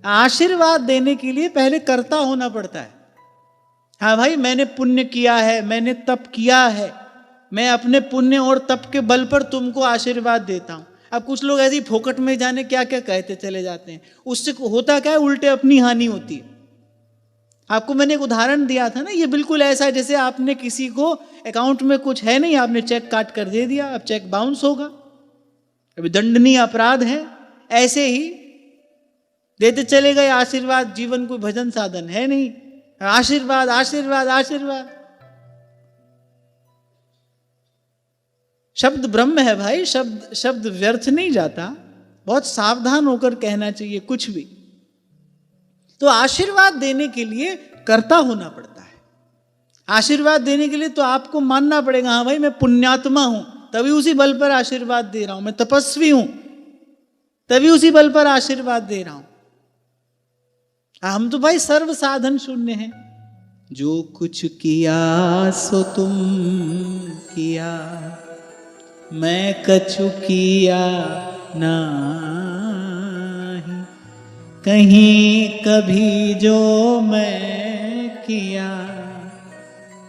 आशीर्वाद देने के लिए पहले कर्ता होना पड़ता है। हाँ भाई, मैंने पुण्य किया है, मैंने तप किया है, मैं अपने पुण्य और तप के बल पर तुमको आशीर्वाद देता हूं। अब कुछ लोग ऐसे ही फोकट में जाने क्या क्या कहते चले जाते हैं, उससे होता क्या है, उल्टे अपनी हानि होती है। आपको मैंने एक उदाहरण दिया था ना, ये बिल्कुल ऐसा है जैसे आपने किसी को, अकाउंट में कुछ है नहीं, आपने चेक काट कर दे दिया, अब चेक बाउंस होगा, अभी दंडनीय अपराध है। ऐसे ही देते चले गए आशीर्वाद, जीवन कोई भजन साधन है नहीं, आशीर्वाद आशीर्वाद आशीर्वाद। शब्द ब्रह्म है भाई, शब्द शब्द व्यर्थ नहीं जाता, बहुत सावधान होकर कहना चाहिए कुछ भी। तो आशीर्वाद देने के लिए कर्ता होना पड़ता है। आशीर्वाद देने के लिए तो आपको मानना पड़ेगा, हाँ भाई मैं पुण्यात्मा हूं, तभी उसी बल पर आशीर्वाद दे रहा हूं, मैं तपस्वी हूं तभी उसी बल पर आशीर्वाद दे रहा हूं। हम तो भाई सर्व साधन शून्य हैं। जो कुछ किया सो तुम किया, मैं कछु किया नहीं, कहीं कभी जो मैं किया,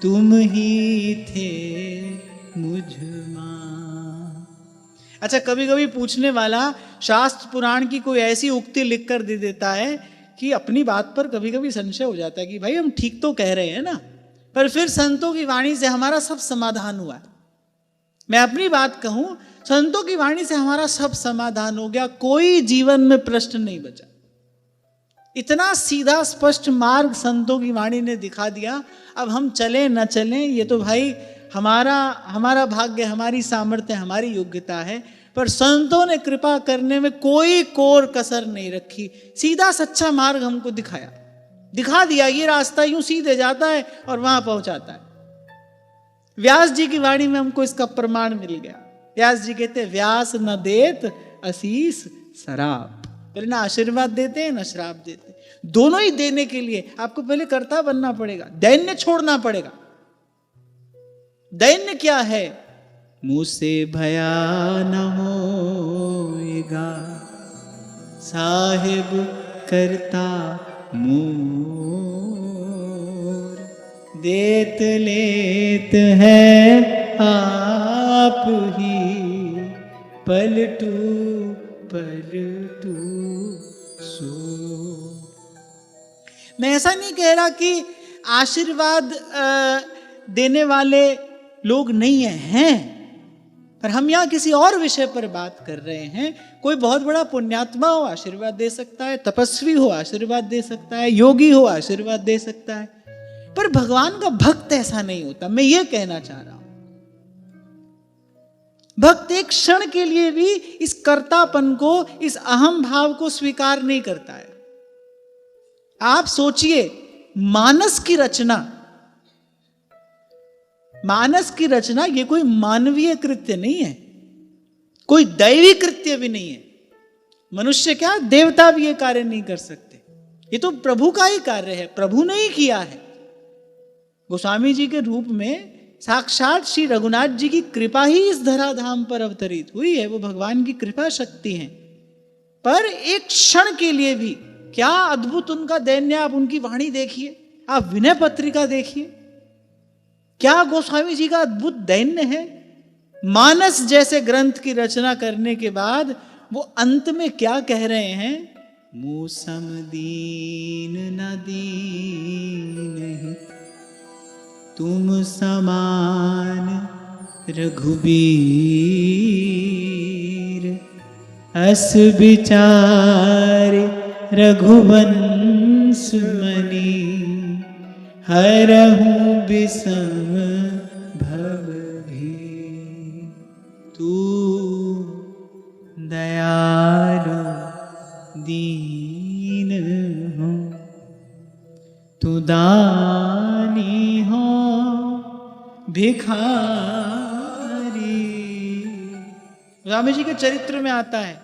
तुम ही थे मुझमें। अच्छा, कभी कभी पूछने वाला शास्त्र पुराण की कोई ऐसी उक्ति लिख कर दे देता है कि अपनी बात पर कभी कभी संशय हो जाता है कि भाई हम ठीक तो कह रहे हैं ना, पर फिर संतों की वाणी से हमारा सब समाधान हुआ। मैं अपनी बात कहूं, संतों की वाणी से हमारा सब समाधान हो गया, कोई जीवन में प्रश्न नहीं बचा। इतना सीधा स्पष्ट मार्ग संतों की वाणी ने दिखा दिया। अब हम चलें न चलें ये तो भाई हमारा भाग्य, हमारी सामर्थ्य, हमारी योग्यता है, पर संतों ने कृपा करने में कोई कोर कसर नहीं रखी, सीधा सच्चा मार्ग हमको दिखा दिया। ये रास्ता यूं सीधे जाता है और वहां पहुंचाता है। व्यास जी की वाणी में हमको इसका प्रमाण मिल गया। व्यास जी कहते व्यास न देत असीस शराब, पहले ना आशीर्वाद देते हैं ना श्राप देते हैं। दोनों ही देने के लिए आपको पहले कर्ता बनना पड़ेगा, दैन्य छोड़ना पड़ेगा। दैन्य क्या है? मुझसे भया न होएगा साहिब करता मोर, देत लेत है आप ही पलटू पलटू सो। मैं ऐसा नहीं कह रहा कि आशीर्वाद देने वाले लोग नहीं हैं, पर हम यहाँ किसी और विषय पर बात कर रहे हैं। कोई बहुत बड़ा पुण्यात्मा हो आशीर्वाद दे सकता है, तपस्वी हो आशीर्वाद दे सकता है, योगी हो आशीर्वाद दे सकता है, पर भगवान का भक्त ऐसा नहीं होता। मैं ये कहना चाह रहा हूं, भक्त एक क्षण के लिए भी इस कर्तापन को, इस अहम भाव को स्वीकार नहीं करता है। आप सोचिए, मानस की रचना ये कोई मानवीय कृत्य नहीं है, कोई दैवी कृत्य भी नहीं है। मनुष्य क्या, देवता भी ये कार्य नहीं कर सकते, ये तो प्रभु का ही कार्य है, प्रभु ने ही किया है। गोस्वामी जी के रूप में साक्षात श्री रघुनाथ जी की कृपा ही इस धराधाम पर अवतरित हुई है, वो भगवान की कृपा शक्ति है। पर एक क्षण के लिए भी क्या अद्भुत उनका दैन्य, आप उनकी वाणी देखिए, आप विनय पत्रिका देखिए, क्या गोस्वामी जी का अद्भुत दैन्य है। मानस जैसे ग्रंथ की रचना करने के बाद वो अंत में क्या कह रहे हैं, मूसम दीन न दीन तुम समान रघुबीर, अस विचार रघुवंश मणि, हरहूं विषम भव भी, तू दयालु दीन हो, तू दानी हो भिखारी। स्वामी जी के चरित्र में आता है,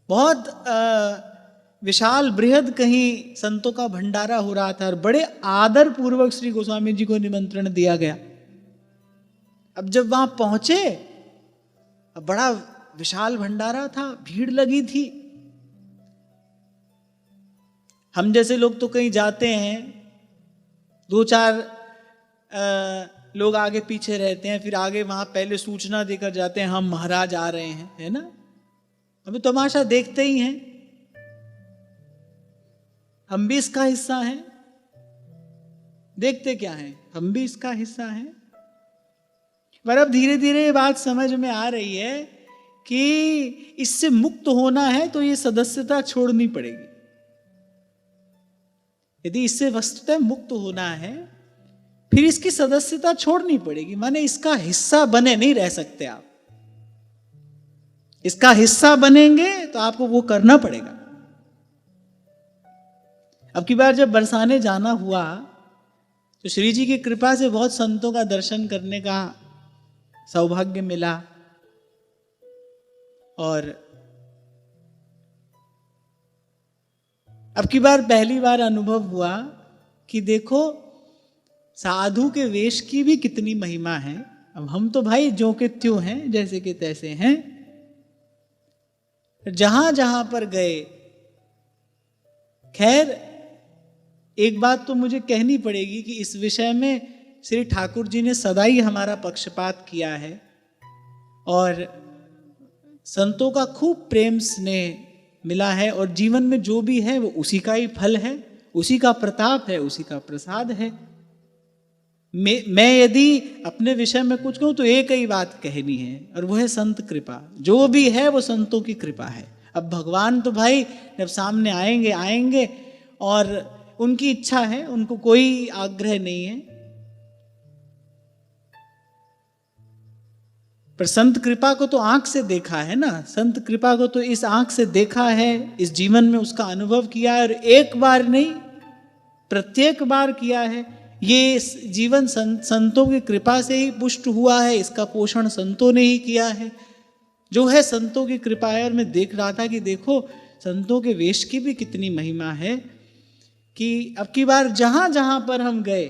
बहुत विशाल बृहद कहीं संतों का भंडारा हो रहा था और बड़े आदर पूर्वक श्री गोस्वामी जी को निमंत्रण दिया गया। अब जब वहां पहुंचे, अब बड़ा विशाल भंडारा था, भीड़ लगी थी। हम जैसे लोग तो कहीं जाते हैं, 2-4 लोग आगे पीछे रहते हैं, फिर आगे वहां पहले सूचना देकर जाते हैं हम महाराज आ रहे हैं, है ना। अभी तमाशा देखते ही हैं, हम भी इसका हिस्सा हैं। देखते क्या हैं, हम भी इसका हिस्सा हैं। पर अब धीरे धीरे ये बात समझ में आ रही है कि इससे मुक्त होना है तो ये सदस्यता छोड़नी पड़ेगी। यदि इससे वस्तुतः मुक्त होना है फिर इसकी सदस्यता छोड़नी पड़ेगी, माने इसका हिस्सा बने नहीं रह सकते आप। इसका हिस्सा बनेंगे तो आपको वो करना पड़ेगा। अब की बार जब बरसाने जाना हुआ तो श्री जी की कृपा से बहुत संतों का दर्शन करने का सौभाग्य मिला, और अब की बार पहली बार अनुभव हुआ कि देखो साधु के वेश की भी कितनी महिमा है। अब हम तो भाई जो के त्यों हैं, जैसे के तैसे हैं। जहां जहां पर गए, खैर एक बात तो मुझे कहनी पड़ेगी कि इस विषय में श्री ठाकुर जी ने सदा ही हमारा पक्षपात किया है, और संतों का खूब प्रेम स्नेह मिला है, और जीवन में जो भी है वो उसी का ही फल है, उसी का प्रताप है, उसी का प्रसाद है। मैं यदि अपने विषय में कुछ कहूं तो एक ही बात कहनी है, और वो है संत कृपा। जो भी है वो संतों की कृपा है। अब भगवान तो भाई जब सामने आएंगे आएंगे, और उनकी इच्छा है, उनको कोई आग्रह नहीं है। पर संत कृपा को तो आंख से देखा है ना, संत कृपा को तो इस आंख से देखा है, इस जीवन में उसका अनुभव किया है, और एक बार नहीं प्रत्येक बार किया है। ये जीवन संतों की कृपा से ही पुष्ट हुआ है, इसका पोषण संतों ने ही किया है। जो है संतों की कृपा है। और मैं देख रहा था कि देखो संतों के वेश की भी कितनी महिमा है, कि अब की बार जहां जहां पर हम गए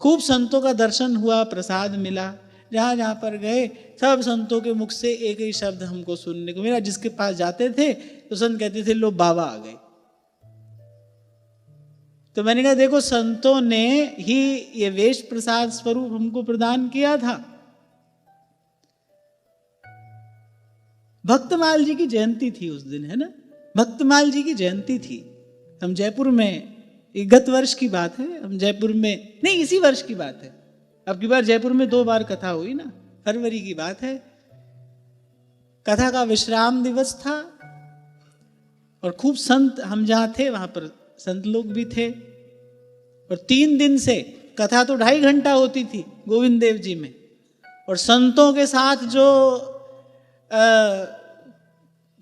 खूब संतों का दर्शन हुआ, प्रसाद मिला। जहां जहां पर गए सब संतों के मुख से एक ही शब्द हमको सुनने को मिला। जिसके पास जाते थे तो संत कहते थे लो बाबा आ गए। तो मैंने कहा देखो संतों ने ही ये वेश प्रसाद स्वरूप हमको प्रदान किया था। भक्तमाल जी की जयंती थी उस दिन, है ना। भक्तमाल जी की जयंती थी। हम जयपुर में, गत वर्ष की बात है, हम जयपुर में, नहीं इसी वर्ष की बात है। अब की बार जयपुर में 2 बार कथा हुई ना, फरवरी की बात है। कथा का विश्राम दिवस था, और खूब संत, हम जहां थे वहां पर संत लोग भी थे। और 3 दिन से कथा तो 2.5 घंटा होती थी गोविंद देव जी में, और संतों के साथ जो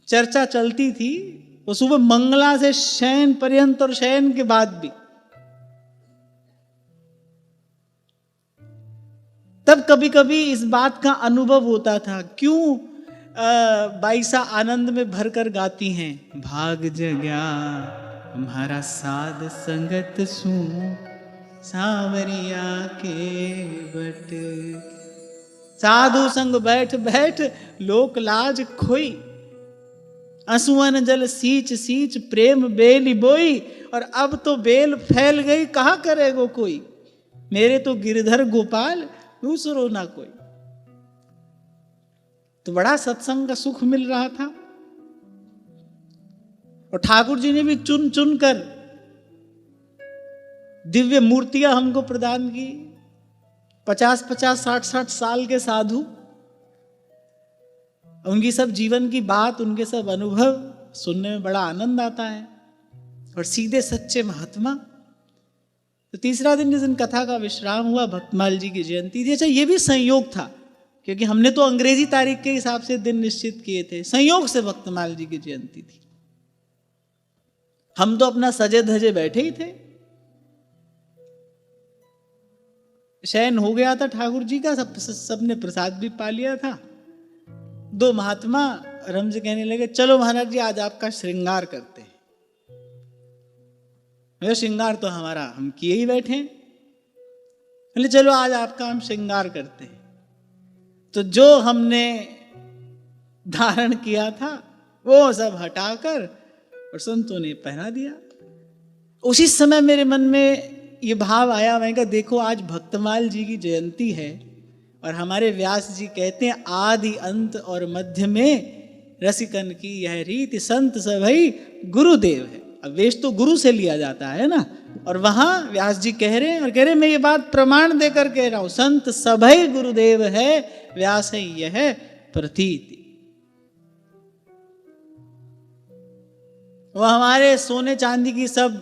चर्चा चलती थी वो सुबह मंगला से शयन पर्यंत, और शयन के बाद भी। तब कभी कभी इस बात का अनुभव होता था, क्यों बाईसा आनंद में भरकर गाती हैं, भाग जग्या हमारा साध संगत सू सांवरिया के बट। साधु संग बैठ बैठ लोक लाज खोई, असुवन जल सींच सींच प्रेम बेली बोई। और अब तो बेल फैल गई कहाँ करेगो कोई, मेरे तो गिरधर गोपाल दूसरो ना कोई। तो बड़ा सत्संग का सुख मिल रहा था। और ठाकुर जी ने भी चुन चुन कर दिव्य मूर्तियां हमको प्रदान की। 50-50, 60-60 साल के साधु, उनकी सब जीवन की बात, उनके सब अनुभव सुनने में बड़ा आनंद आता है। और सीधे सच्चे महात्मा। तो तीसरा दिन जिस दिन कथा का विश्राम हुआ, भक्तमाल जी की जयंती थी। अच्छा ये भी संयोग था, क्योंकि हमने तो अंग्रेजी तारीख के हिसाब से दिन निश्चित किए थे, संयोग से भक्तमाल जी की जयंती थी। हम तो अपना सजे धजे बैठे ही थे। शयन हो गया था ठाकुर जी का, सबने प्रसाद भी पा लिया था। 2 महात्मा रमज कहने लगे, चलो महाराज जी आज आपका श्रृंगार करते हैं। श्रृंगार तो हमारा हम किए ही बैठे हैं, बोले चलो आज आपका हम श्रृंगार करते हैं। तो जो हमने धारण किया था वो सब हटाकर और संतों ने पहना दिया। उसी समय मेरे मन में ये भाव आया, मैंने कहा देखो आज भक्तमाल जी की जयंती है और हमारे व्यास जी कहते हैं आदि अंत और मध्य में रसिकन की यह रीति संत सभई गुरुदेव है। अब वेश तो गुरु से लिया जाता है ना, और वहां व्यास जी कह रहे हैं और कह रहे हैं मैं ये बात प्रमाण देकर कह रहा हूं, संत सभई गुरुदेव है, व्यास है यह प्रतीति। वह हमारे सोने चांदी की सब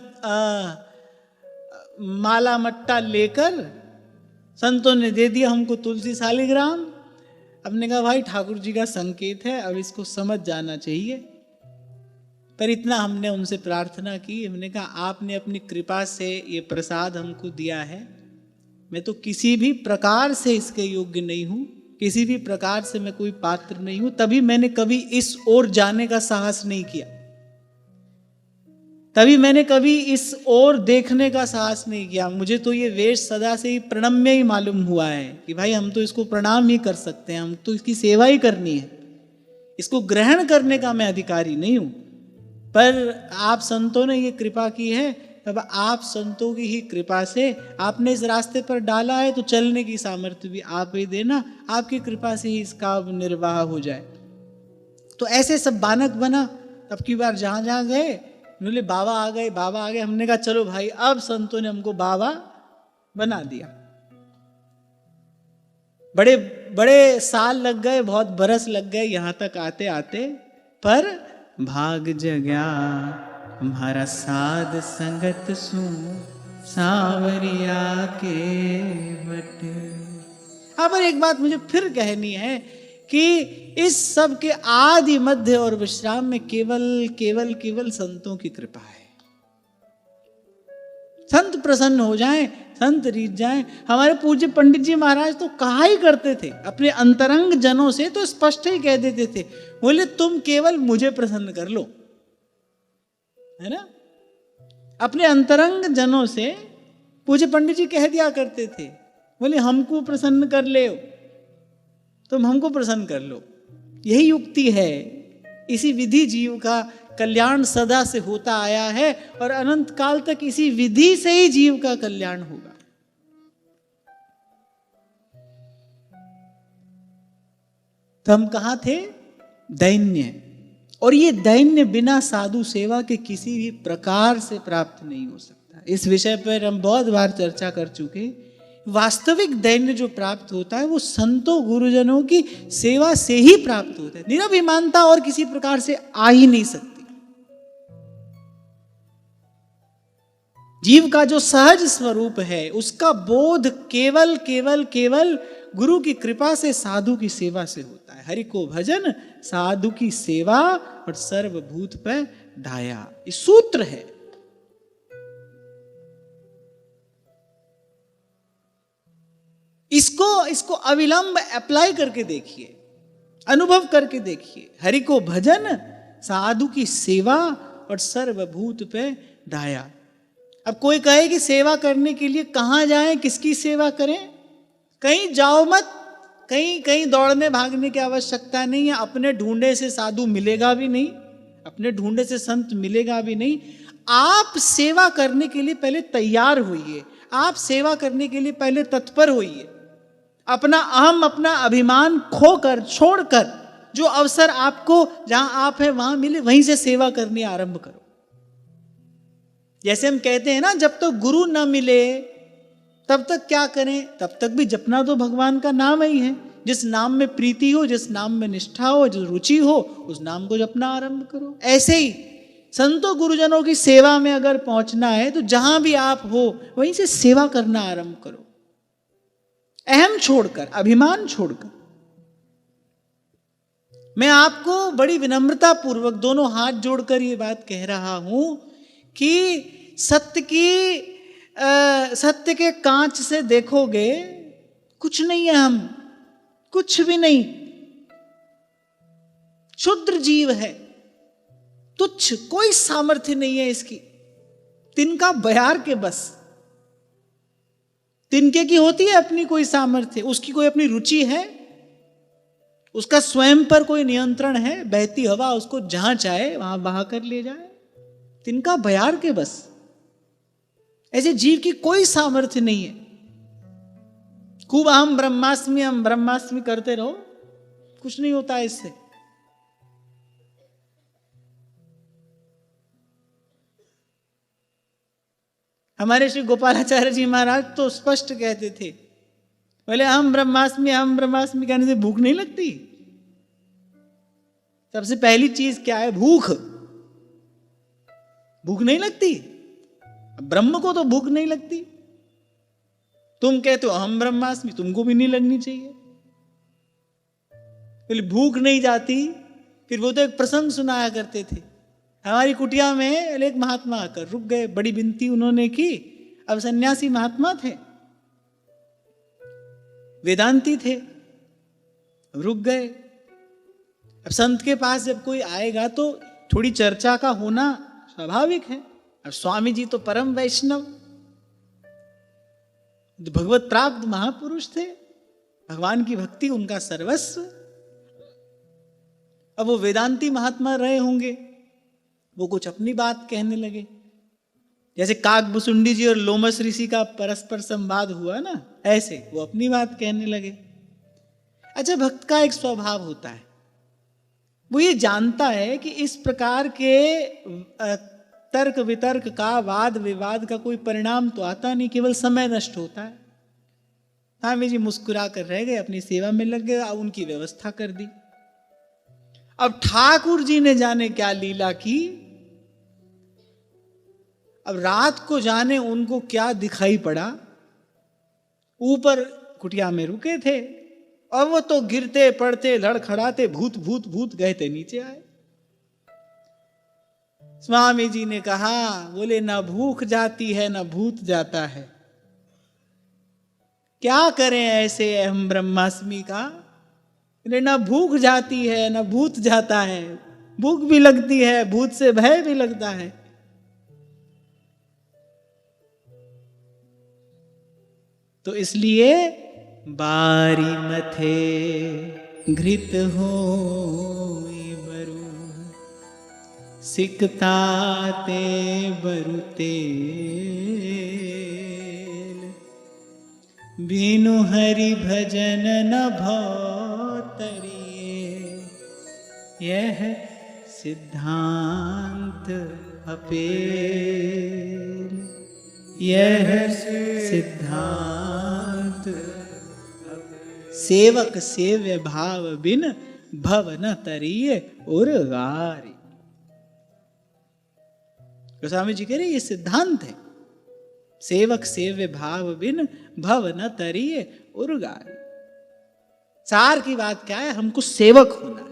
माला मट्टा लेकर संतों ने दे दिया हमको तुलसी शालिग्राम। हमने कहा भाई ठाकुर जी का संकेत है, अब इसको समझ जाना चाहिए। पर इतना हमने उनसे प्रार्थना की, हमने कहा आपने अपनी कृपा से ये प्रसाद हमको दिया है, मैं तो किसी भी प्रकार से इसके योग्य नहीं हूं, किसी भी प्रकार से मैं कोई पात्र नहीं हूं, तभी मैंने कभी इस ओर जाने का साहस नहीं किया, तभी मैंने कभी इस ओर देखने का साहस नहीं किया। मुझे तो ये वेश सदा से ही प्रणम्य ही मालूम हुआ है कि भाई हम तो इसको प्रणाम ही कर सकते हैं, हम तो इसकी सेवा ही करनी है, इसको ग्रहण करने का मैं अधिकारी नहीं हूं। पर आप संतों ने ये कृपा की है, तब आप संतों की ही कृपा से आपने इस रास्ते पर डाला है, तो चलने की सामर्थ्य भी आप ही देना, आपकी कृपा से ही इसका निर्वाह हो जाए। तो ऐसे सब बानक बना। अब की बार जहां जहां गए बोले बाबा आ गए, बाबा आ गए। हमने कहा चलो भाई अब संतों ने हमको बाबा बना दिया। बड़े बड़े साल लग गए, बहुत बरस लग गए यहां तक आते आते, पर भाग जग्या हमारा साध संगत सु सांवरिया के बट। हाँ, पर एक बात मुझे फिर कहनी है कि इस सब के आदि मध्य और विश्राम में केवल केवल केवल संतों की कृपा है। संत प्रसन्न हो जाएं, संत रीझ जाएं। हमारे पूज्य पंडित जी महाराज तो कहा ही करते थे, अपने अंतरंग जनों से तो स्पष्ट ही कह देते थे, बोले तुम केवल मुझे प्रसन्न कर लो, है ना। अपने अंतरंग जनों से पूज्य पंडित जी कह दिया करते थे, बोले हमको प्रसन्न कर ले, तुम हमको प्रसन्न कर लो। यही युक्ति है, इसी विधि जीव का कल्याण सदा से होता आया है और अनंत काल तक इसी विधि से ही जीव का कल्याण होगा। तो हम कहां थे? दैन्य। और ये दैन्य बिना साधु सेवा के किसी भी प्रकार से प्राप्त नहीं हो सकता। इस विषय पर हम बहुत बार चर्चा कर चुके। वास्तविक दैन्य जो प्राप्त होता है वो संतों गुरुजनों की सेवा से ही प्राप्त होता है। निरभिमानता और किसी प्रकार से आ ही नहीं सकती। जीव का जो सहज स्वरूप है उसका बोध केवल केवल केवल गुरु की कृपा से, साधु की सेवा से होता है। हरि को भजन, साधु की सेवा और सर्वभूत पे ढाया, ये सूत्र है। इसको अविलंब अप्लाई करके देखिए, अनुभव करके देखिए। हरि को भजन, साधु की सेवा और सर्वभूत पे ढाया। अब कोई कहे कि सेवा करने के लिए कहां जाएं, किसकी सेवा करें? कहीं जाओ मत, कहीं दौड़ने भागने की आवश्यकता नहीं है। अपने ढूंढे से साधु मिलेगा भी नहीं, अपने ढूंढे से संत मिलेगा भी नहीं। आप सेवा करने के लिए पहले तैयार होइए, आप सेवा करने के लिए पहले तत्पर होइए। अपना अहम, अपना अभिमान खोकर, छोड़कर, जो अवसर आपको जहां आप हैं वहां मिले वहीं से सेवा करनी आरंभ करो। जैसे हम कहते हैं ना, जब तक गुरु न मिले तब तक क्या करें? तब तक भी जपना तो भगवान का नाम ही है। जिस नाम में प्रीति हो, जिस नाम में निष्ठा हो, जो रुचि हो, उस नाम को जपना आरंभ करो। ऐसे ही संतों गुरुजनों की सेवा में अगर पहुंचना है तो जहां भी आप हो वहीं से सेवा करना आरंभ करो, अहम छोड़कर, अभिमान छोड़कर। मैं आपको बड़ी विनम्रता पूर्वक दोनों हाथ जोड़कर ये बात कह रहा हूं कि सत्य के कांच से देखोगे कुछ नहीं है, हम कुछ भी नहीं, क्षुद्र जीव है, तुच्छ, कोई सामर्थ्य नहीं है इसकी। तिनका बयार के बस, तिनके की होती है अपनी कोई सामर्थ्य, उसकी कोई अपनी रुचि है, उसका स्वयं पर कोई नियंत्रण है? बहती हवा उसको जहां चाहे वहां बहा कर ले जाए। तिनका बयार के बस। ऐसे जीव की कोई सामर्थ्य नहीं है। खूब हम ब्रह्मास्मि करते रहो, कुछ नहीं होता है इससे। हमारे श्री गोपालाचार्य जी महाराज तो स्पष्ट कहते थे, बोले हम ब्रह्मास्मि कहने से भूख नहीं लगती। सबसे पहली चीज क्या है? भूख नहीं लगती। ब्रह्म को तो भूख नहीं लगती। तुम कहते हो हम ब्रह्मास्मि, तुमको भी नहीं लगनी चाहिए। बोले भूख नहीं जाती। फिर वो तो एक प्रसंग सुनाया करते थे, हमारी कुटिया में एक महात्मा आकर रुक गए, बड़ी विनती उन्होंने की। अब सन्यासी महात्मा थे, वेदांती थे, रुक गए। अब संत के पास जब कोई आएगा तो थोड़ी चर्चा का होना स्वाभाविक है। अब स्वामी जी तो परम वैष्णव, भगवत प्राप्त महापुरुष थे, भगवान की भक्ति उनका सर्वस्व। अब वो वेदांती महात्मा रहे होंगे, वो कुछ अपनी बात कहने लगे। जैसे काकभुसुंडी जी और लोमस ऋषि का परस्पर संवाद हुआ ना, ऐसे वो अपनी बात कहने लगे। अच्छा, भक्त का एक स्वभाव होता है, वो ये जानता है कि इस प्रकार के तर्क वितर्क का, वाद विवाद का कोई परिणाम तो आता नहीं, केवल समय नष्ट होता है। स्वामी जी मुस्कुरा कर रह गए, अपनी सेवा में लग गए, अब उनकी व्यवस्था कर दी। अब ठाकुर जी ने जाने क्या लीला की, अब रात को जाने उनको क्या दिखाई पड़ा। ऊपर कुटिया में रुके थे और वो तो गिरते पड़ते लड़खड़ाते भूत भूत भूत गए थे, नीचे आए। स्वामी जी ने कहा, बोले ना भूख जाती है ना भूत जाता है, क्या करें ऐसे अहम ब्रह्मास्मि का। ना भूख जाती है ना भूत जाता है, भूख भी लगती है, भूत से भय भी लगता है। तो इसलिए बारी मथे घृत हो बरु, सिकताते बरु तेल, बिनु हरि भजन न भौतरिए, यह सिद्धांत अपेल, यह सिद्धांत। सेवक सेव्य भाव बिन भव न तरिए उर्गारी। गोस्वामी जी कह रहे ये सिद्धांत है, सेवक सेव्य भाव बिन भव न तरिए उर्गारी। सार की बात क्या है? हमको सेवक होना है।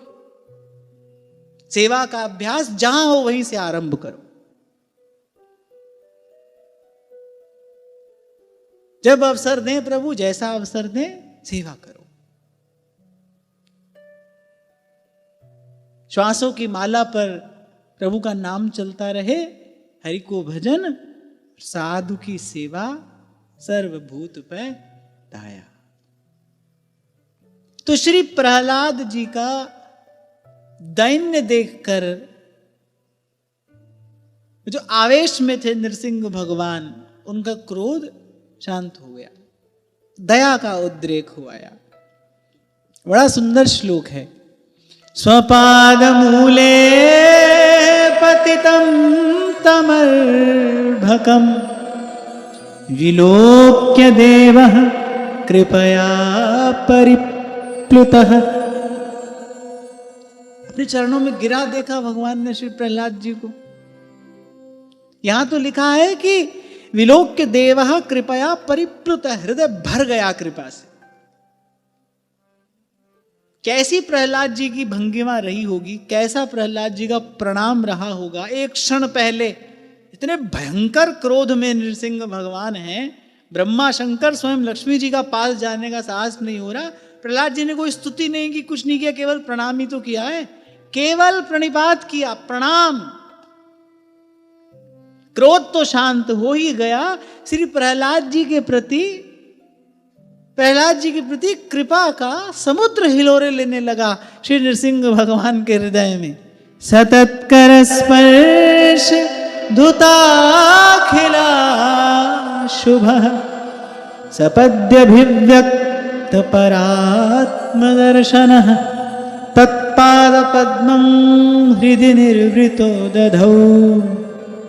सेवा का अभ्यास जहां हो वहीं से आरंभ करो। जब अवसर दें प्रभु, जैसा अवसर दें सेवा करो। श्वासों की माला पर प्रभु का नाम चलता रहे, हरि को भजन, साधु की सेवा, सर्वभूत पे दाया। तो श्री प्रहलाद जी का दैन्य देखकर जो आवेश में थे नृसिंह भगवान, उनका क्रोध शांत हो गया, दया का उद्रेक हो आया। बड़ा सुंदर श्लोक है। स्वपाद मूले पतितं तमर्भकं, विलोक्य देवः कृपया परिप्लुतः। अपने चरणों में गिरा देखा भगवान ने श्री प्रहलाद जी को। यहां तो लिखा है कि विलोक्य देवः कृपया परिप्लुतः, हृदय भर गया कृपा से। कैसी प्रहलाद जी की भंगिमा रही होगी, कैसा प्रहलाद जी का प्रणाम रहा होगा। एक क्षण पहले इतने भयंकर क्रोध में नृसिंह भगवान हैं, ब्रह्मा शंकर स्वयं लक्ष्मी जी का पास जाने का साहस नहीं हो रहा। प्रहलाद जी ने कोई स्तुति नहीं की, कुछ नहीं किया, केवल प्रणाम ही तो किया है, केवल प्रणिपात किया, प्रणाम। क्रोध तो शांत हो ही गया। श्री प्रहलाद जी के प्रति कृपा का समुद्र हिलोरे लेने लगा श्री नृसिंह भगवान के हृदय में। सतत कर स्पर्श धुता खिला शुभः सपद्यभिव्यक्त परात्मदर्शनः तत्पादपद्मं हृदि निर्वृतो दधौ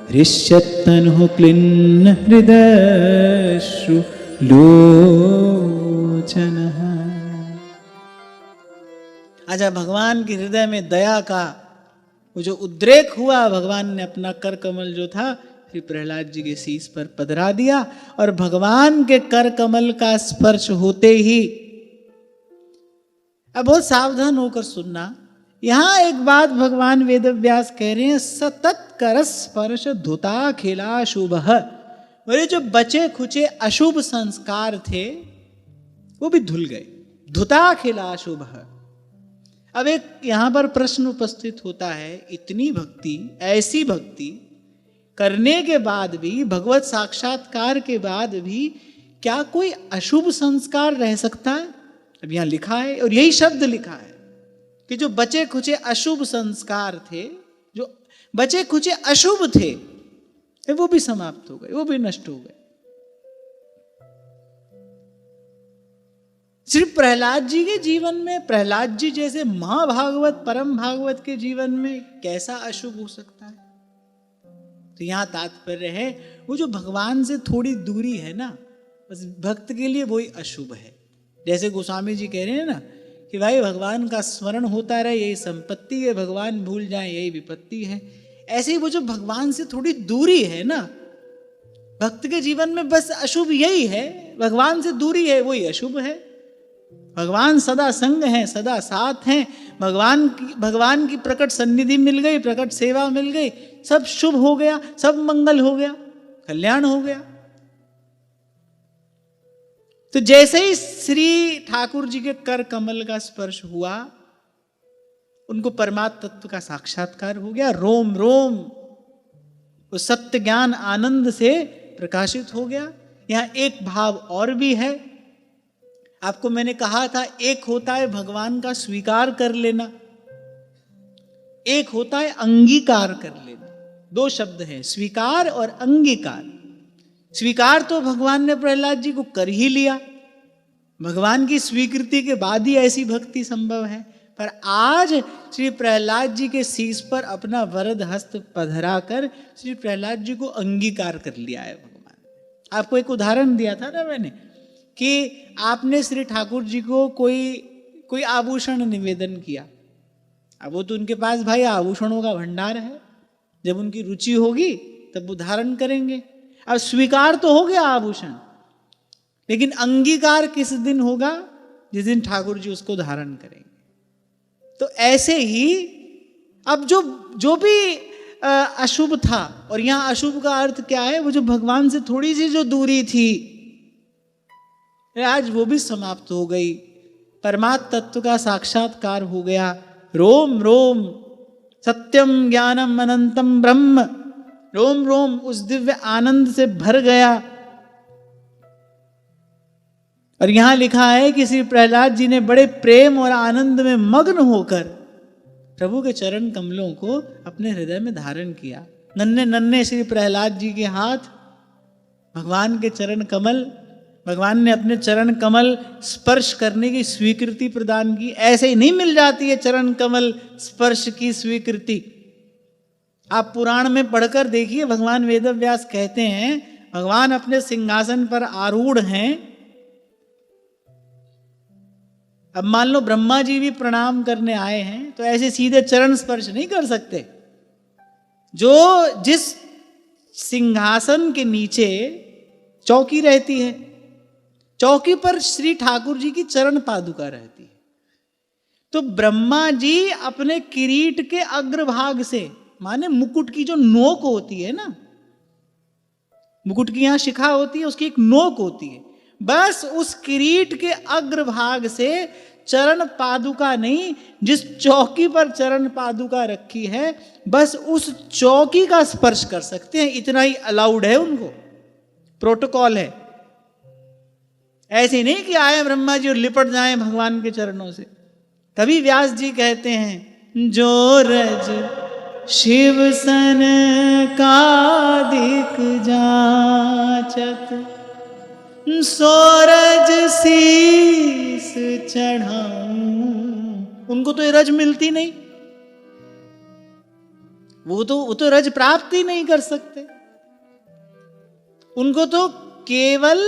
हृष्यत्तनुः क्लिन्न हृदयश्रु लोचनः। आजा भगवान के हृदय में दया का वो जो उद्रेक हुआ, भगवान ने अपना कर कमल जो था श्री प्रहलाद जी के शीश पर पधरा दिया और भगवान के कर कमल का स्पर्श होते ही, अब बहुत सावधान होकर सुनना, यहां एक बात भगवान वेदव्यास कह रहे हैं, सतत कर स्पर्श धुता खिला शुभ। बोले जो बचे खुचे अशुभ संस्कार थे वो भी धुल गए, धुता खिला शुभ। अब एक यहां पर प्रश्न उपस्थित होता है, इतनी भक्ति, ऐसी भक्ति करने के बाद भी, भगवत साक्षात्कार के बाद भी क्या कोई अशुभ संस्कार रह सकता है? अब यहां लिखा है और यही शब्द लिखा है कि जो बचे खुचे अशुभ संस्कार थे, जो बचे खुचे अशुभ थे, वो भी समाप्त हो गए, वो भी नष्ट हो गए। श्री प्रहलाद जी के जीवन में, प्रहलाद जी जैसे महाभागवत परम भागवत के जीवन में कैसा अशुभ हो सकता है? तो यहां तात्पर्य है वो जो भगवान से थोड़ी दूरी है ना, बस भक्त के लिए वही अशुभ है। जैसे गोस्वामी जी कह रहे हैं ना कि भाई भगवान का स्मरण होता रहे यही संपत्ति है, भगवान भूल जाए यही विपत्ति है। ऐसे ही वो जो भगवान से थोड़ी दूरी है ना, भक्त के जीवन में बस अशुभ यही है, भगवान से दूरी है वही अशुभ है। भगवान सदा संग हैं, सदा साथ हैं, भगवान की प्रकट सन्निधि मिल गई, प्रकट सेवा मिल गई, सब शुभ हो गया, सब मंगल हो गया, कल्याण हो गया। तो जैसे ही श्री ठाकुर जी के कर कमल का स्पर्श हुआ, उनको परमात्म तत्व का साक्षात्कार हो गया, रोम रोम वो सत्य ज्ञान आनंद से प्रकाशित हो गया। यहां एक भाव और भी है, आपको मैंने कहा था, एक होता है भगवान का स्वीकार कर लेना, एक होता है अंगीकार कर लेना। दो शब्द हैं, स्वीकार और अंगीकार। स्वीकार तो भगवान ने प्रहलाद जी को कर ही लिया, भगवान की स्वीकृति के बाद ही ऐसी भक्ति संभव है। पर आज श्री प्रहलाद जी के शीश पर अपना वरद हस्त पधरा कर श्री प्रहलाद जी को अंगीकार कर लिया है भगवान। आपको एक उदाहरण दिया था ना मैंने कि आपने श्री ठाकुर जी को कोई आभूषण निवेदन किया, अब वो तो उनके पास भाई आभूषणों का भंडार है, जब उनकी रुचि होगी तब वो धारण करेंगे। अब स्वीकार तो हो गया आभूषण, लेकिन अंगीकार किस दिन होगा? जिस दिन ठाकुर जी उसको धारण करेंगे। तो ऐसे ही अब जो भी अशुभ था, और यहां अशुभ का अर्थ क्या है? वो जो भगवान से थोड़ी सी जो दूरी थी, आज वो भी समाप्त हो गई, परमात्म तत्व का साक्षात्कार हो गया। रोम रोम सत्यम ज्ञानम अनंतम ब्रह्म, रोम रोम उस दिव्य आनंद से भर गया। और यहां लिखा है कि श्री प्रहलाद जी ने बड़े प्रेम और आनंद में मग्न होकर प्रभु के चरण कमलों को अपने हृदय में धारण किया। नन्हे नन्हे श्री प्रहलाद जी के हाथ, भगवान के चरण कमल, भगवान ने अपने चरण कमल स्पर्श करने की स्वीकृति प्रदान की। ऐसे ही नहीं मिल जाती है चरण कमल स्पर्श की स्वीकृति। आप पुराण में पढ़कर देखिए, भगवान वेदव्यास कहते हैं भगवान अपने सिंहासन पर आरूढ़ हैं। अब मान लो ब्रह्मा जी भी प्रणाम करने आए हैं, तो ऐसे सीधे चरण स्पर्श नहीं कर सकते। जिस सिंहासन के नीचे चौकी रहती है, चौकी पर श्री ठाकुर जी की चरण पादुका रहती है। तो ब्रह्मा जी अपने किरीट के अग्रभाग से, माने मुकुट की जो नोक होती है ना, मुकुट की यहां शिखा होती है, उसकी एक नोक होती है, बस उस किरीट के अग्रभाग से चरण पादुका नहीं, जिस चौकी पर चरण पादुका रखी है, बस उस चौकी का स्पर्श कर सकते हैं। इतना ही अलाउड है, उनको प्रोटोकॉल है। ऐसे नहीं कि आए ब्रह्मा जी और लिपट जाएं भगवान के चरणों से। तभी व्यास जी कहते हैं, जो रज शिव सन का दिख जाचत सोरज शीस चढ़ाऊं, उनको तो ये रज मिलती नहीं, वो तो रज प्राप्त ही नहीं कर सकते। उनको तो केवल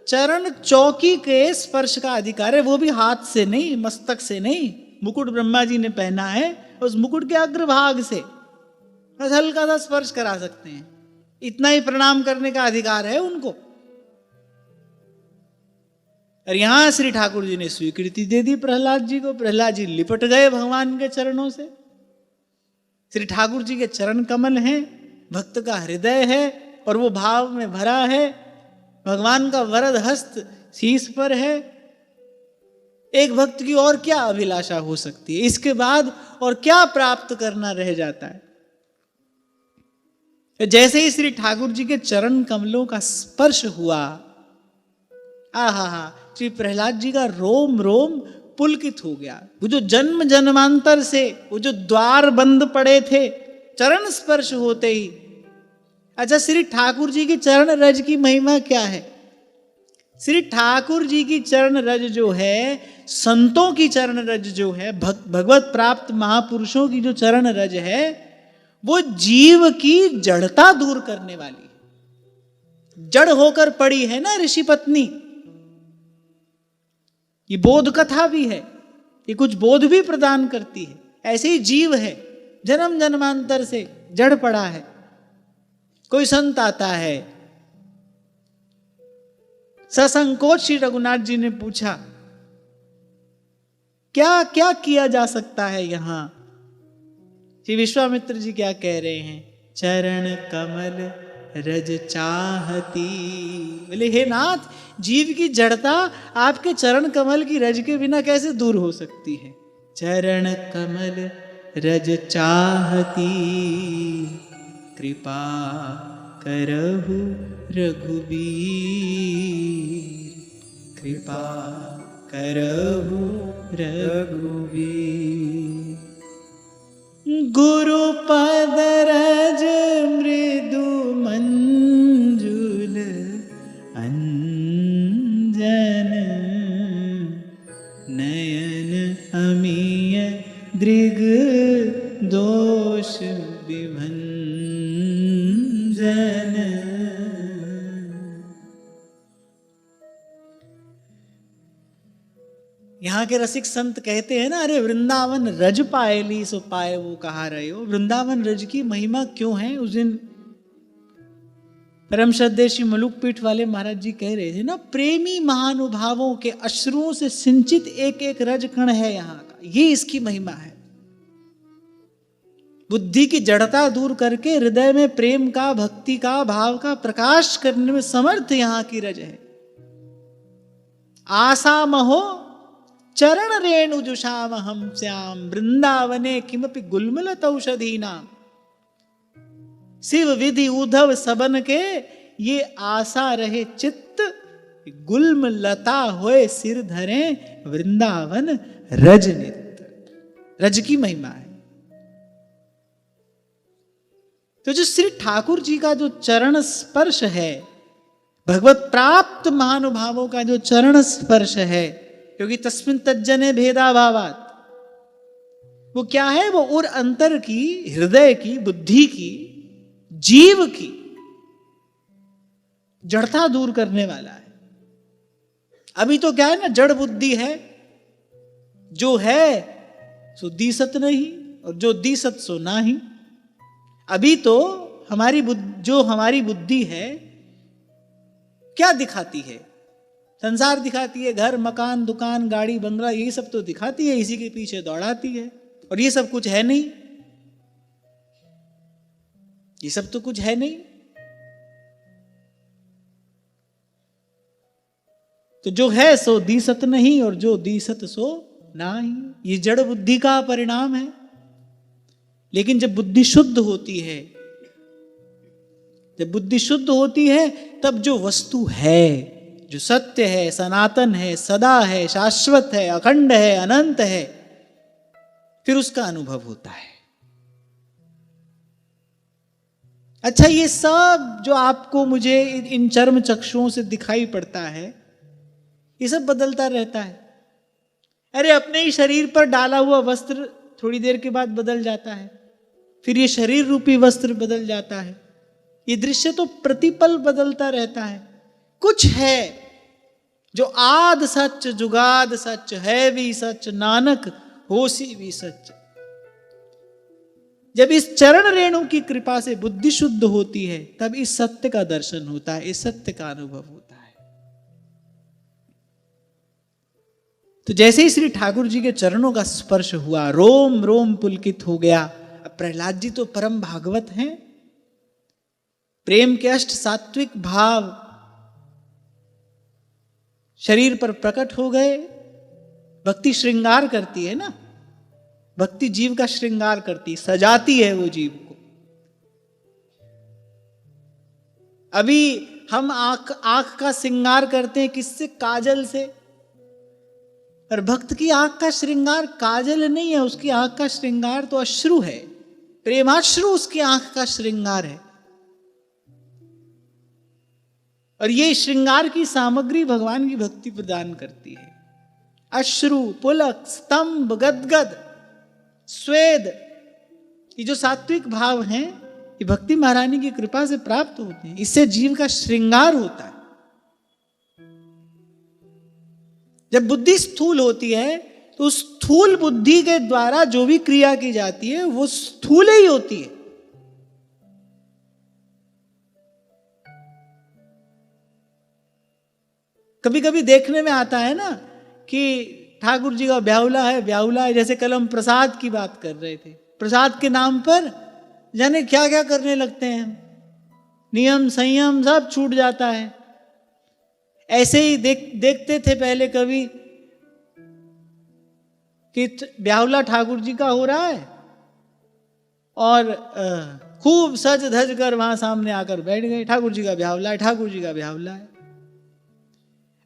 चरण चौकी के स्पर्श का अधिकार है, वो भी हाथ से नहीं, मस्तक से नहीं। मुकुट ब्रह्मा जी ने पहना है, उस मुकुट के अग्रभाग से बस हल्का सा स्पर्श करा सकते हैं, इतना ही प्रणाम करने का अधिकार है उनको। और यहां श्री ठाकुर जी ने स्वीकृति दे दी प्रहलाद जी को। प्रहलाद जी लिपट गए भगवान के चरणों से। श्री ठाकुर जी के चरण कमल हैं, भक्त का हृदय है और वो भाव में भरा है। भगवान का वरद हस्त शीश पर है। एक भक्त की और क्या अभिलाषा हो सकती है, इसके बाद और क्या प्राप्त करना रह जाता है। जैसे ही श्री ठाकुर जी के चरण कमलों का स्पर्श हुआ, आहा, श्री प्रहलाद जी का रोम रोम पुलकित हो गया। वो जो जन्म जन्मांतर से वो जो द्वार बंद पड़े थे, चरण स्पर्श होते ही। अच्छा, श्री ठाकुर जी की चरण रज की महिमा क्या है? श्री ठाकुर जी की चरण रज जो है, संतों की चरण रज जो है, भगवत प्राप्त महापुरुषों की जो चरण रज है, वो जीव की जड़ता दूर करने वाली है। जड़ होकर पड़ी है ना ऋषि पत्नी, ये बोध कथा भी है, ये कुछ बोध भी प्रदान करती है। ऐसे ही जीव है, जन्म जन्मांतर से जड़ पड़ा है। कोई संत आता है, ससंकोच श्री रघुनाथ जी ने पूछा, क्या क्या किया जा सकता है यहां? श्री विश्वामित्र जी क्या कह रहे हैं? चरण कमल रज चाहती। बोले हे नाथ, जीव की जड़ता आपके चरण कमल की रज के बिना कैसे दूर हो सकती है? चरण कमल रज चाहती, कृपा करहु रघुबीर, कृपा करहु रघुबीर। गुरु पद रज मृदु मंजुल अंजन, नयन अमीय दृग दोष विभंजन। यहाँ के रसिक संत कहते हैं ना, अरे वृंदावन रज पायली सो पाए वो कहा रहे हो। वृंदावन रज की महिमा क्यों है? उस दिन परम श्रद्धेय श्री मलुक पीठ वाले महाराज जी कह रहे थे ना, प्रेमी महानुभावों के अश्रुओं से सिंचित एक एक रज कण है यहाँ का, ये इसकी महिमा है। बुद्धि की जड़ता दूर करके हृदय में प्रेम का, भक्ति का, भाव का प्रकाश करने में समर्थ यहाँ की रज है। आशा महो चरण रेणु जुषाम हम श्याम, वृंदावने किमपि गुल्मलत औषधि नाम। शिव विधि उद्धव सबन के ये आशा रहे चित्त, गुल्म लता होए सिर धरे वृंदावन रज नित। रज की महिमा है। तो जो श्री ठाकुर जी का जो चरण स्पर्श है, भगवत प्राप्त महानुभावों का जो चरण स्पर्श है, क्योंकि तस्मिन् तज्जने भेदाभावात्, वो क्या है? वो उर अंतर की, हृदय की, बुद्धि की, जीव की जड़ता दूर करने वाला है। अभी तो क्या है ना, जड़ बुद्धि है, जो है सो दिसत नहीं और जो दिसत सो नाही। अभी तो जो हमारी बुद्धि है क्या दिखाती है? संसार दिखाती है, घर मकान दुकान गाड़ी बंगला, यही सब तो दिखाती है, इसी के पीछे दौड़ाती है। और ये सब कुछ है नहीं, ये सब तो कुछ है नहीं। तो जो है सो दिसत नहीं और जो दिसत सो नाही, ये जड़ बुद्धि का परिणाम है। लेकिन जब बुद्धि शुद्ध होती है, जब बुद्धि शुद्ध होती है, तब जो वस्तु है, जो सत्य है, सनातन है, सदा है, शाश्वत है, अखंड है, अनंत है, फिर उसका अनुभव होता है। अच्छा, ये सब जो आपको मुझे इन चर्म चक्षुओं से दिखाई पड़ता है, ये सब बदलता रहता है। अरे अपने ही शरीर पर डाला हुआ वस्त्र थोड़ी देर के बाद बदल जाता है, फिर ये शरीर रूपी वस्त्र बदल जाता है। ये दृश्य तो प्रतिपल बदलता रहता है। कुछ है जो आद सच जुगाद सच, है भी सच नानक होसी भी सच। जब इस चरण रेणु की कृपा से बुद्धि शुद्ध होती है, तब इस सत्य का दर्शन होता है, इस सत्य का अनुभव होता है। तो जैसे ही श्री ठाकुर जी के चरणों का स्पर्श हुआ, रोम रोम पुलकित हो गया। अब प्रहलाद जी तो परम भागवत हैं, प्रेम के अष्ट सात्विक भाव शरीर पर प्रकट हो गए। भक्ति श्रृंगार करती है ना, भक्ति जीव का श्रृंगार करती, सजाती है वो जीव को। अभी हम आंख का श्रृंगार करते हैं किससे? काजल से। और भक्त की आंख का श्रृंगार काजल नहीं है, उसकी आंख का श्रृंगार तो अश्रु है, प्रेमाश्रु उसकी आंख का श्रृंगार है। और ये श्रृंगार की सामग्री भगवान की भक्ति प्रदान करती है। अश्रु, पुलक, स्तंभ, गदगद, स्वेद, ये जो सात्विक भाव हैं, ये भक्ति महारानी की कृपा से प्राप्त होते हैं। इससे जीव का श्रृंगार होता है। जब बुद्धि स्थूल होती है, तो स्थूल बुद्धि के द्वारा जो भी क्रिया की जाती है वो स्थूल ही होती है। कभी कभी देखने में आता है ना कि ठाकुर जी का ब्याहुला है, जैसे कल हम प्रसाद की बात कर रहे थे, प्रसाद के नाम पर जाने क्या क्या करने लगते हैं, नियम संयम सब छूट जाता है। ऐसे ही देखते थे पहले कभी कि ब्याहुला ठाकुर जी का हो रहा है और खूब सज धज कर वहां सामने आकर बैठ गए, ठाकुर जी का ब्याहुला है, ठाकुर जी का ब्याहुला है।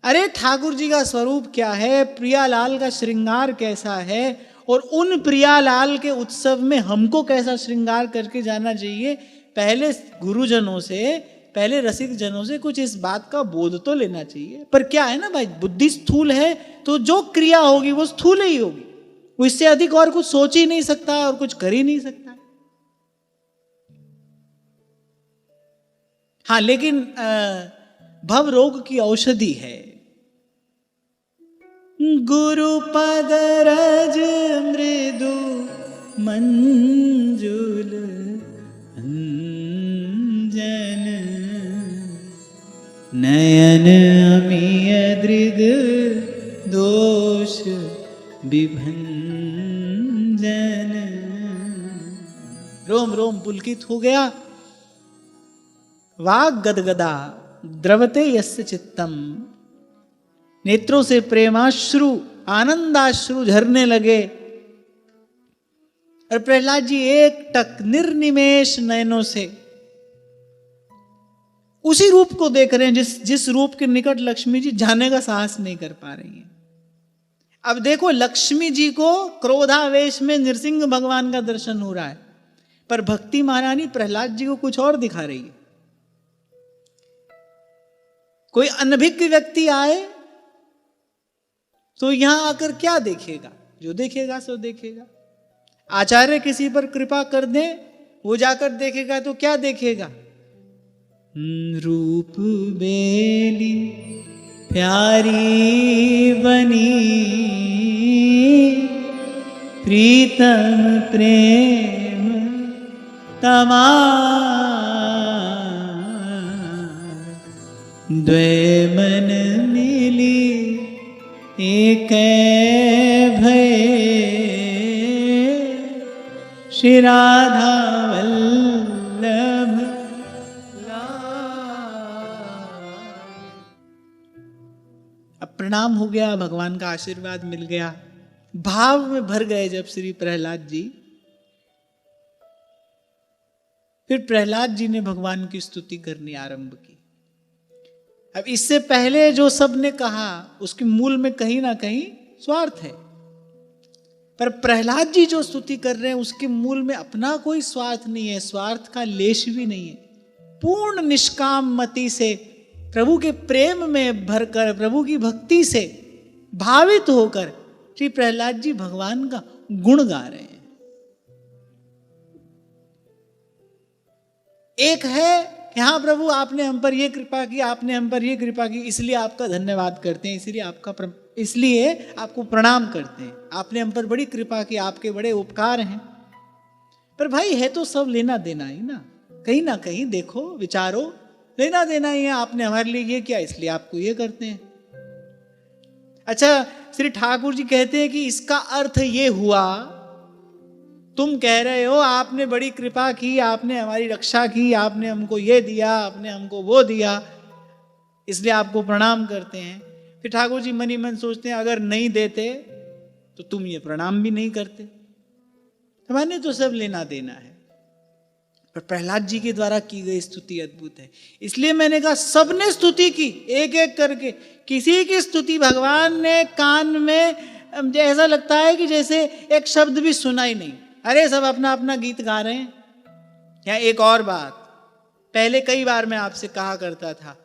अरे ठाकुर जी का स्वरूप क्या है, प्रियालाल का श्रृंगार कैसा है, और उन प्रियालाल के उत्सव में हमको कैसा श्रृंगार करके जाना चाहिए, पहले गुरुजनों से, पहले रसिक जनों से कुछ इस बात का बोध तो लेना चाहिए। पर क्या है ना भाई, बुद्धि स्थूल है तो जो क्रिया होगी वो स्थूल ही होगी, वो इससे अधिक और कुछ सोच ही नहीं सकता और कुछ कर ही नहीं सकता। हाँ, लेकिन भव रोग की औषधि है। गुरु पद रज मृदु मंजुल अंजन, नयन अमीय दृग दोष विभंजन। रोम रोम पुलकित हो गया। वाग गदगदा द्रवते यस्य चित्तम, नेत्रों से प्रेमाश्रु आनंदाश्रु झरने लगे। और प्रहलाद जी एक टक निर्निमेष नयनों से उसी रूप को देख रहे हैं जिस रूप के निकट लक्ष्मी जी जाने का साहस नहीं कर पा रही हैं। अब देखो, लक्ष्मी जी को क्रोधावेश में नृसिंह भगवान का दर्शन हो रहा है, पर भक्ति महारानी प्रहलाद जी को कुछ और दिखा रही है। कोई अनभिज्ञ व्यक्ति आए तो यहां आकर क्या देखेगा? जो देखेगा सो देखेगा। आचार्य किसी पर कृपा कर दे, वो जाकर देखेगा तो क्या देखेगा? रूप बेली प्यारी बनी, प्रीतम प्रेम तमा, द्वै मन मिली एक भय, श्री राधा वल्लभ। अब प्रणाम हो गया, भगवान का आशीर्वाद मिल गया, भाव में भर गए जब श्री प्रहलाद जी। फिर प्रहलाद जी ने भगवान की स्तुति करनी आरंभ की। अब इससे पहले जो सब ने कहा उसके मूल में कहीं ना कहीं स्वार्थ है, पर प्रहलाद जी जो स्तुति कर रहे हैं उसके मूल में अपना कोई स्वार्थ नहीं है, स्वार्थ का लेश भी नहीं है। पूर्ण निष्काम मति से, प्रभु के प्रेम में भरकर, प्रभु की भक्ति से भावित होकर श्री प्रहलाद जी भगवान का गुण गा रहे हैं। एक है कि हाँ प्रभु आपने हम पर ये कृपा की, आपने हम पर ये कृपा की, इसलिए आपका धन्यवाद करते हैं, इसलिए आपको प्रणाम करते हैं, आपने हम पर बड़ी कृपा की, आपके बड़े उपकार हैं। पर भाई है तो सब लेना देना ही ना कहीं देखो विचारो, लेना देना ही है, आपने हमारे लिए ये किया इसलिए आपको ये करते हैं। अच्छा, श्री ठाकुर जी कहते हैं कि इसका अर्थ ये हुआ, तुम कह रहे हो आपने बड़ी कृपा की, आपने हमारी रक्षा की, आपने हमको ये दिया, आपने हमको वो दिया, इसलिए आपको प्रणाम करते हैं। फिर ठाकुर जी मन ही मन सोचते हैं अगर नहीं देते तो तुम ये प्रणाम भी नहीं करते, हमारे तो सब लेना देना है। पर प्रहलाद जी के द्वारा की गई स्तुति अद्भुत है, इसलिए मैंने कहा सबने स्तुति की एक एक करके, किसी की स्तुति भगवान ने कान में ऐसा लगता है कि जैसे एक शब्द भी सुना ही नहीं, अरे सब अपना अपना गीत गा रहे हैं। या एक और बात, पहले कई बार मैं आपसे कहा करता था,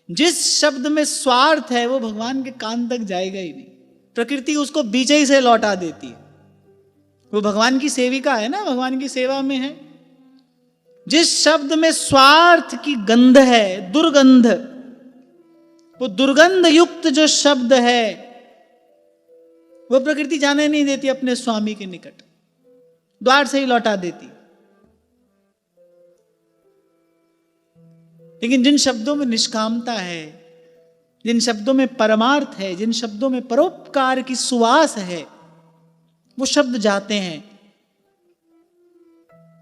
जिस शब्द में स्वार्थ है वो भगवान के कान तक जाएगा ही नहीं, प्रकृति उसको बीच ही से लौटा देती है। वो भगवान की सेविका है ना, भगवान की सेवा में है। जिस शब्द में स्वार्थ की गंध है, दुर्गंध, वो दुर्गंध युक्त जो शब्द है वो प्रकृति जाने नहीं देती अपने स्वामी के निकट, द्वार से ही लौटा देती। लेकिन जिन शब्दों में निष्कामता है, जिन शब्दों में परमार्थ है, जिन शब्दों में परोपकार की सुवास है, वो शब्द जाते हैं।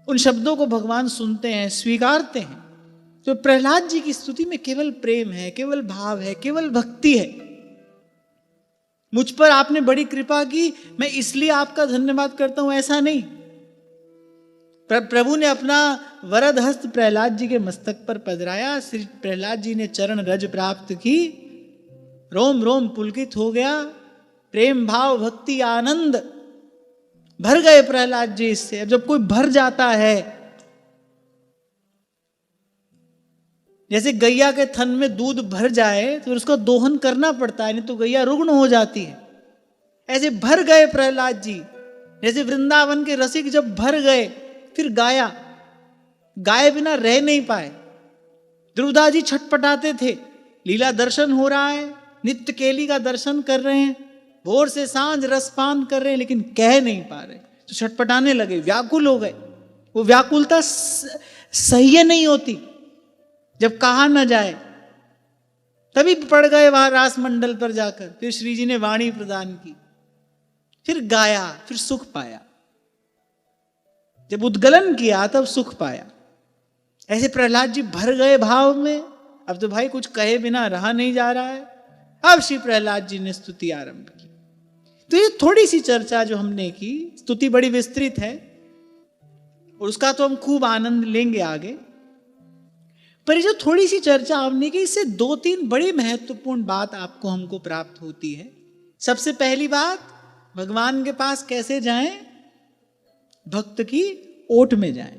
उन शब्दों को भगवान सुनते हैं, स्वीकारते हैं। तो प्रहलाद जी की स्तुति में केवल प्रेम है, केवल भाव है, केवल भक्ति है। मुझ पर आपने बड़ी कृपा की, मैं इसलिए आपका धन्यवाद करता हूं, ऐसा नहीं। प्रभु ने अपना वरद हस्त प्रहलाद जी के मस्तक पर पधराया, श्री प्रहलाद जी ने चरण रज प्राप्त की, रोम रोम पुलकित हो गया, प्रेम भाव भक्ति आनंद भर गए प्रहलाद जी इससे। अब जब कोई भर जाता है, जैसे गैया के थन में दूध भर जाए तो उसका दोहन करना पड़ता है, नहीं तो गैया रुग्ण हो जाती है। ऐसे भर गए प्रहलाद जी, जैसे वृंदावन के रसिक जब भर गए फिर गाया, गाए बिना रह नहीं पाए। ध्रुवदास जी छटपटाते थे, लीला दर्शन हो रहा है, नित्य केली का दर्शन कर रहे हैं, भोर से सांझ रसपान कर रहे हैं, लेकिन कह नहीं पा रहे, तो छटपटाने लगे, व्याकुल हो गए। वो व्याकुलता सह्य नहीं होती जब कहा न जाए, तभी पड़ गए वहां रास मंडल पर जाकर। फिर श्री जी ने वाणी प्रदान की, फिर गाया, फिर सुख पाया। जब उद्गलन किया तब सुख पाया। ऐसे प्रहलाद जी भर गए भाव में, अब तो भाई कुछ कहे बिना रहा नहीं जा रहा है। अब श्री प्रहलाद जी ने स्तुति आरंभ की। तो ये थोड़ी सी चर्चा जो हमने की, स्तुति बड़ी विस्तृत है और उसका तो हम खूब आनंद लेंगे आगे, पर ये जो थोड़ी सी चर्चा हमने की, इससे दो तीन बड़ी महत्वपूर्ण बात आपको हमको प्राप्त होती है। सबसे पहली बात, भगवान के पास कैसे जाएं? भक्त की ओट में जाएं।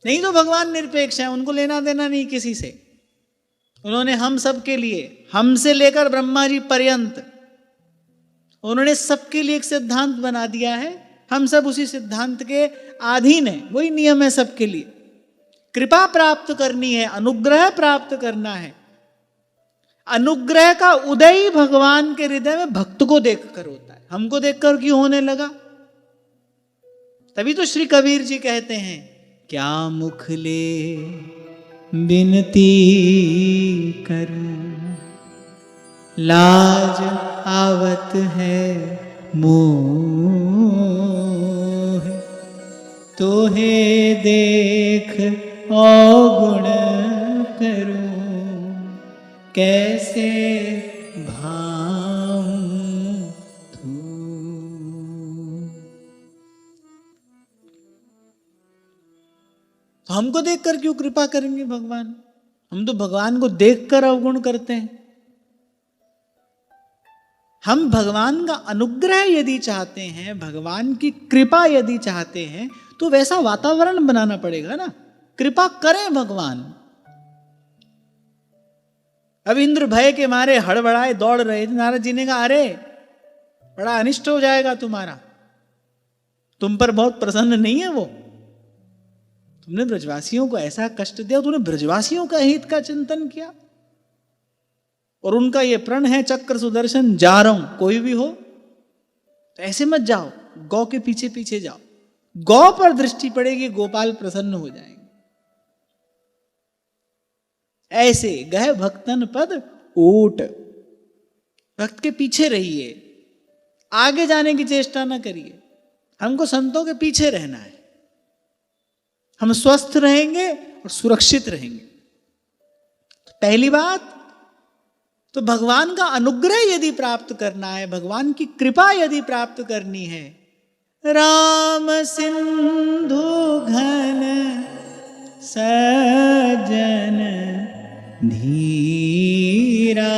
नहीं तो भगवान निरपेक्ष हैं, उनको लेना देना नहीं किसी से। उन्होंने हम सब के लिए, हमसे लेकर ब्रह्मा जी पर्यंत, उन्होंने सबके लिए एक सिद्धांत बना दिया है। हम सब उसी सिद्धांत के अधीन हैं, वही नियम है सबके लिए। कृपा प्राप्त करनी है, अनुग्रह प्राप्त करना है। अनुग्रह का उदय भगवान के हृदय में भक्त को देखकर होता है, हमको देखकर क्यों होने लगा? तभी तो श्री कबीर जी कहते हैं, क्या मुख ले बिनती करूं, लाज आवत है मोह, तोहे देख अवगुण करूं, कैसे भाऊं तू। तो हमको देखकर क्यों कृपा करेंगे भगवान? हम तो भगवान को देखकर अवगुण करते हैं। हम भगवान का अनुग्रह यदि चाहते हैं, भगवान की कृपा यदि चाहते हैं, तो वैसा वातावरण बनाना पड़ेगा ना। कृपा करें भगवान। अब इंद्र भय के मारे हड़बड़ाए दौड़ रहे थे, नारद जी ने कहा अरे बड़ा अनिष्ट हो जाएगा तुम्हारा, तुम पर बहुत प्रसन्न नहीं है वो, तुमने ब्रजवासियों को ऐसा कष्ट दिया, तुमने ब्रजवासियों का हित का चिंतन किया, और उनका ये प्रण है चक्र सुदर्शन जा रहा हूं, कोई भी हो तो ऐसे मत जाओ, गौ के पीछे पीछे जाओ, गौ पर दृष्टि पड़ेगी, गोपाल प्रसन्न हो जाएंगे। ऐसे गए भक्तन पद ऊट, भक्त के पीछे रहिए, आगे जाने की चेष्टा ना करिए। हमको संतों के पीछे रहना है, हम स्वस्थ रहेंगे और सुरक्षित रहेंगे। पहली बात तो भगवान का अनुग्रह यदि प्राप्त करना है, भगवान की कृपा यदि प्राप्त करनी है, राम सिंधु घन सज्जन धीरा,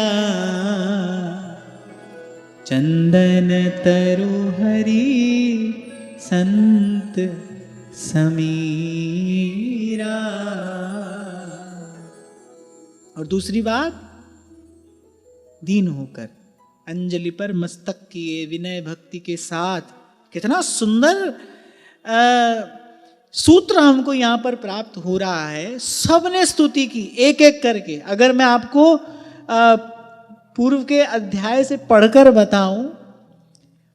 चंदन तरु हरि संत समीरा। और दूसरी बात, दीन होकर अंजलि पर मस्तक किए विनय भक्ति के साथ। कितना सुंदर सूत्र हमको यहां पर प्राप्त हो रहा है। सबने स्तुति की एक एक करके। अगर मैं आपको पूर्व के अध्याय से पढ़कर बताऊं,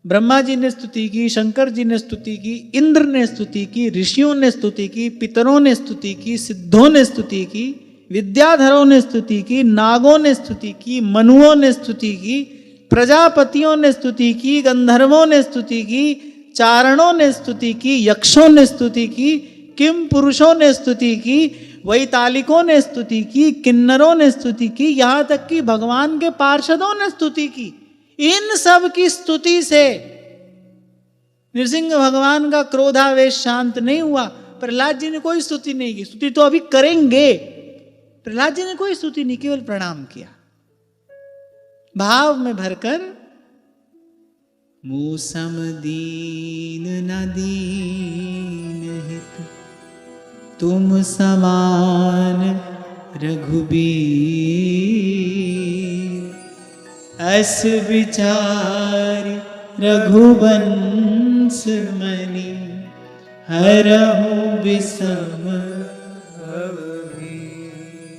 ब्रह्मा जी ने स्तुति की, शंकर जी ने स्तुति की, इंद्र ने स्तुति की, ऋषियों ने स्तुति की, पितरों ने स्तुति की, सिद्धों ने स्तुति की, विद्याधरों ने स्तुति की, नागों ने स्तुति की, मनुओं ने स्तुति की, प्रजापतियों ने स्तुति की, गंधर्वों ने स्तुति की, चारणों ने स्तुति की, यक्षों ने स्तुति की, किम पुरुषों ने स्तुति की, वैतालिकों ने स्तुति की, किन्नरों ने स्तुति की, यहाँ तक कि भगवान के पार्षदों ने स्तुति की। इन सब की स्तुति से नृसिंह भगवान का क्रोधावेश शांत नहीं हुआ। प्रहलाद जी ने कोई स्तुति नहीं की, स्तुति तो अभी करेंगे। प्रहलाद जी ने कोई स्तुति नहीं, केवल प्रणाम किया भाव में भरकर। मूसम दीन न दीन हित तुम समान रघुबीर, अस विचार रघुवंश मणि हरहु विषम।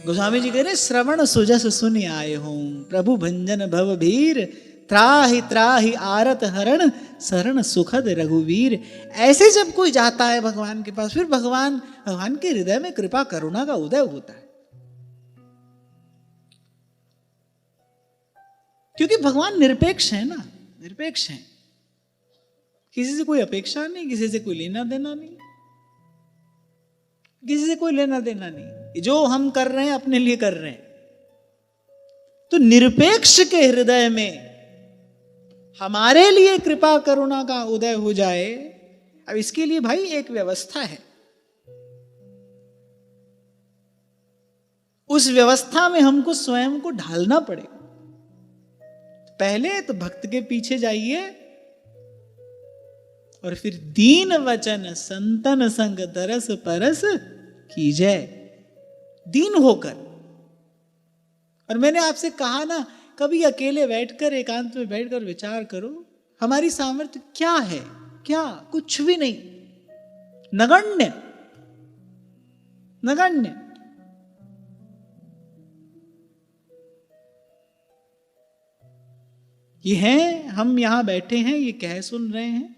गोस्वामी जी कह रहे श्रवण सुजस सुन आए हूं, प्रभु भंजन भवभीर, त्राहि त्राहि आरत हरण, शरण सुखद रघुवीर। ऐसे जब कोई जाता है भगवान के पास, फिर भगवान के हृदय में कृपा करुणा का उदय होता है। क्योंकि भगवान निरपेक्ष है ना, निरपेक्ष है, किसी से कोई अपेक्षा नहीं, किसी से कोई लेना देना नहीं, किसी से कोई लेना देना नहीं। जो हम कर रहे हैं अपने लिए कर रहे हैं। तो निरपेक्ष के हृदय में हमारे लिए कृपा करुणा का उदय हो जाए। अब इसके लिए भाई एक व्यवस्था है, उस व्यवस्था में हमको स्वयं को ढालना पड़ेगा। पहले तो भक्त के पीछे जाइए और फिर दीन वचन संतन संग दरस परस कीजय, दीन होकर। और मैंने आपसे कहा ना, कभी अकेले बैठकर एकांत में बैठकर विचार करो, हमारी सामर्थ्य क्या है? क्या? कुछ भी नहीं, नगण्य, नगण्य। ये हैं, हम यहां बैठे हैं, ये कह सुन रहे हैं,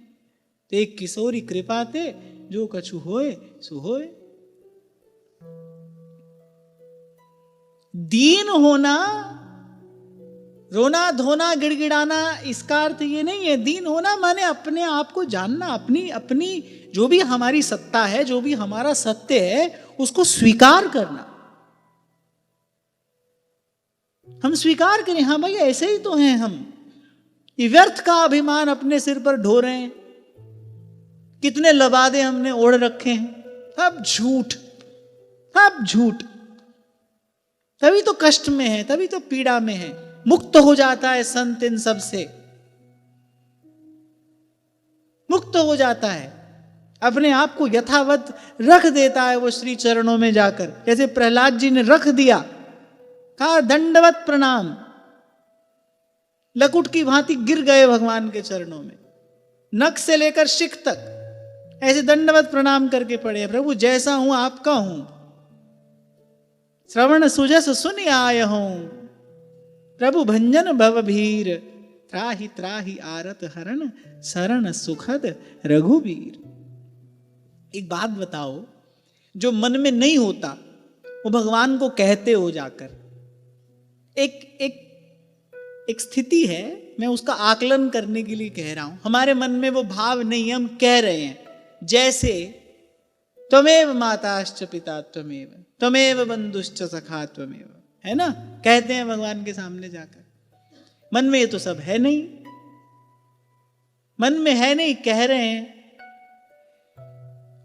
तो एक किशोरी कृपा ते जो कछु होए सो होए। दीन होना, रोना धोना गिड़गिड़ाना, इसका अर्थ ये नहीं है। दीन होना माने अपने आप को जानना, अपनी जो भी हमारी सत्ता है, जो भी हमारा सत्य है, उसको स्वीकार करना। हम स्वीकार करें, हाँ भाई ऐसे ही तो हैं हम। ये व्यर्थ का अभिमान अपने सिर पर ढो रहे हैं, कितने लबादे हमने ओढ़ रखे हैं, सब झूठ, सब झूठ। तभी तो कष्ट में है, तभी तो पीड़ा में है। मुक्त हो जाता है संत इन सब से, मुक्त हो जाता है। अपने आप को यथावत रख देता है वो श्री चरणों में जाकर। जैसे प्रहलाद जी ने रख दिया, कहा दंडवत प्रणाम, लकुट की भांति गिर गए भगवान के चरणों में, नख से लेकर शिख तक ऐसे दंडवत प्रणाम करके पड़े, प्रभु जैसा हूं आपका हूं, श्रवण सुजस सुन आय हूं, प्रभु भंजन भवभीर, त्राहि त्राहि आरत हरण, शरण सुखद रघुबीर। एक बात बताओ, जो मन में नहीं होता वो भगवान को कहते हो जाकर। एक स्थिति है, मैं उसका आकलन करने के लिए कह रहा हूं। हमारे मन में वो भाव नहीं है, हम कह रहे हैं, जैसे त्वमेव माताश्च पिता त्वमेव, त्वमेव बंधुश्च सखा त्वमेव, है ना, कहते हैं भगवान के सामने जाकर। मन में ये तो सब है नहीं, मन में है नहीं, कह रहे हैं।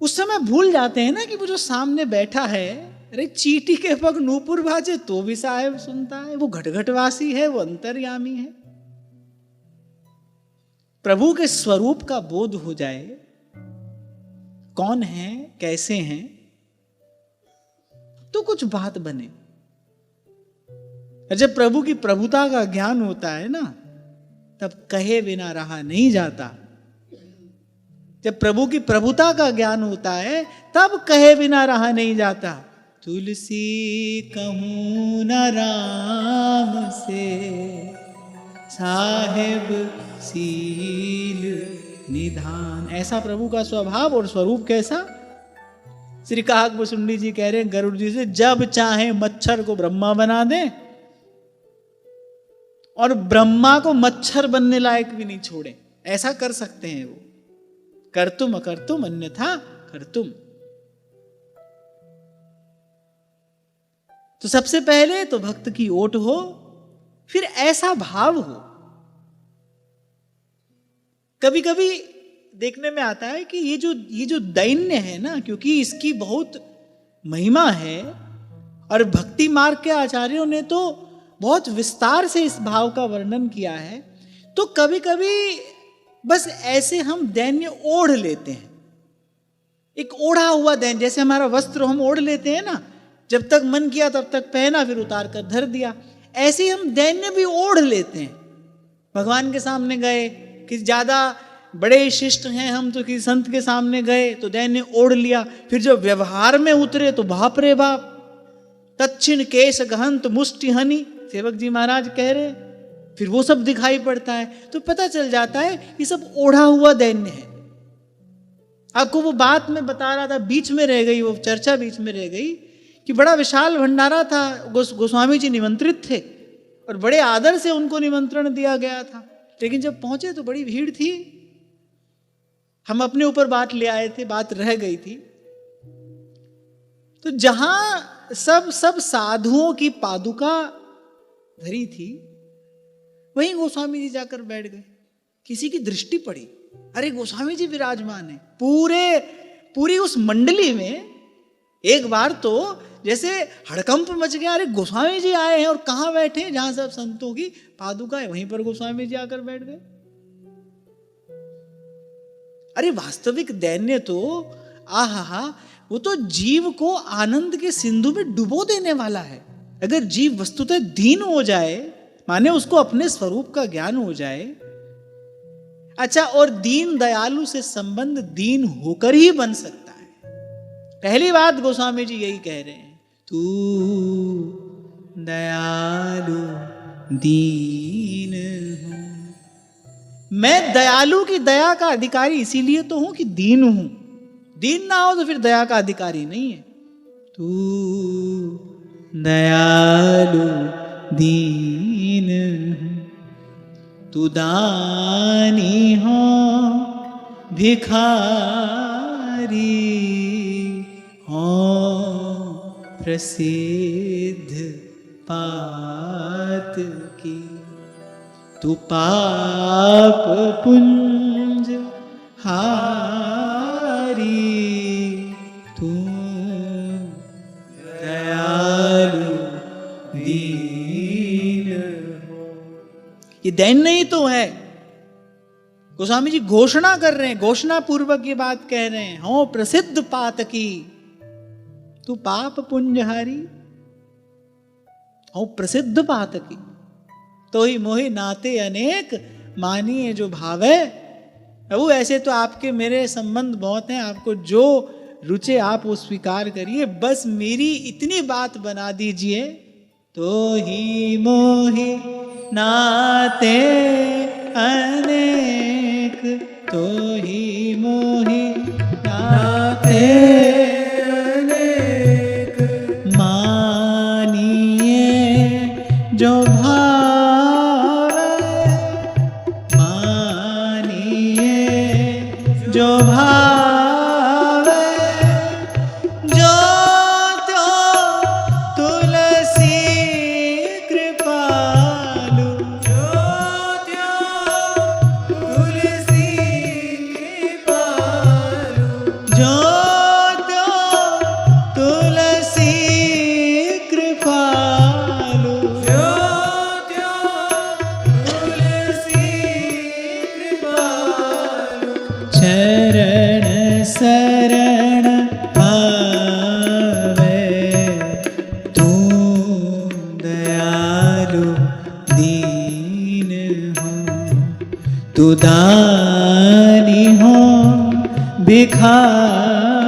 उस समय भूल जाते हैं ना कि वो जो सामने बैठा है, अरे चींटी के पग नूपुर बाजे तो भी साहेब सुनता है, वो घटघटवासी है, वो अंतर्यामी है। प्रभु के स्वरूप का बोध हो जाए, कौन है, कैसे हैं, तो कुछ बात बने। जब प्रभु की प्रभुता का ज्ञान होता है ना, तब कहे बिना रहा नहीं जाता। जब प्रभु की प्रभुता का ज्ञान होता है, तब कहे बिना रहा नहीं जाता। तुलसी कहूं न राम से, साहेब सील निधान। ऐसा प्रभु का स्वभाव और स्वरूप कैसा। श्री काक भुसुंडी जी कह रहे हैं गरुड़ जी से, जब चाहे मच्छर को ब्रह्मा बना दे और ब्रह्मा को मच्छर बनने लायक भी नहीं छोड़े, ऐसा कर सकते हैं वो। कर्तुम अकर्तुम अन्यथा कर्तुम। तो सबसे पहले तो भक्त की ओट हो, फिर ऐसा भाव हो। कभी कभी देखने में आता है कि ये जो दैन्य है ना, क्योंकि इसकी बहुत महिमा है और भक्ति मार्ग के आचार्यों ने तो बहुत विस्तार से इस भाव का वर्णन किया है, तो कभी कभी बस ऐसे हम दैन्य ओढ़ लेते हैं। एक ओढ़ा हुआ दैन्य, जैसे हमारा वस्त्र हम ओढ़ लेते हैं ना, जब तक मन किया तब तक पहना, फिर उतार कर धर दिया, ऐसे हम दैन्य भी ओढ़ लेते हैं। भगवान के सामने गए, कि ज्यादा बड़े शिष्ट हैं हम, तो किसी संत के सामने गए तो दैन्य ओढ़ लिया, फिर जब व्यवहार में उतरे तो बाप रे बाप, तच्छिन केश गहंत मुष्टि हनि, सेवक जी महाराज कह रहे, फिर वो सब दिखाई पड़ता है। तो पता चल जाता है ये सब ओढ़ा हुआ दैन्य है। आपको वो बात मैं बता रहा था, बीच में रह गई, वो चर्चा बीच में रह गई, कि बड़ा विशाल भंडारा था, गोस्वामी जी निमंत्रित थे और बड़े आदर से उनको निमंत्रण दिया गया था, लेकिन जब पहुंचे तो बड़ी भीड़ थी। हम अपने ऊपर बात ले आए थे, बात रह गई थी। तो जहां सब साधुओं की पादुका धरी थी, वहीं गोस्वामी जी जाकर बैठ गए। किसी की दृष्टि पड़ी, अरे गोस्वामी जी विराजमान है। पूरी उस मंडली में एक बार तो जैसे हड़कंप मच गया, अरे गोस्वामी जी आए हैं और कहां बैठे हैं, जहां सब संतों की पादुका है वहीं पर गोस्वामी जी आकर बैठ गए। अरे वास्तविक दैन्य तो आहा, वो तो जीव को आनंद के सिंधु में डुबो देने वाला है। अगर जीव वस्तुतः दीन हो जाए, माने उसको अपने स्वरूप का ज्ञान हो जाए, अच्छा, और दीन दयालु से संबंध दीन होकर ही बन सकता है। पहली बात गोस्वामी जी यही कह रहे हैं, तू दयालु दीन हूं। मैं दयालु की दया का अधिकारी इसीलिए तो हूं कि दीन हूं। दीन ना हो तो फिर दया का अधिकारी नहीं है। तू दयालु दीन हूं, तू दानी हो भिखारी हो, प्रसिद्ध पात की, तू पाप पुंज हारी, तू दयालु दीन। ये दैन नहीं तो है। गोस्वामी जी घोषणा कर रहे हैं, घोषणा पूर्वक ये बात कह रहे हैं, हो प्रसिद्ध पातकी तू पाप पुंजहारी, हो प्रसिद्ध पातकी तो ही मोहि नाते अनेक, मानिए जो भावे। प्रभु ऐसे तो आपके मेरे संबंध बहुत हैं, आपको जो रुचे आप वो स्वीकार करिए, बस मेरी इतनी बात बना दीजिए, तो ही मोहि नाते अनेक, तो ही मोहि नाते अनेक, मानिए जो भावे, मानिए जो भावे, जो त्यो तुलसी कृपालु, जो त्यो तुलसी कृपालु, जो त्यो तुलसी कृपालु, जो त्यो तुलसी कृपालु, चरण शरण आवे, तू दयालु दीन हो, तू दानी हो भिखारी,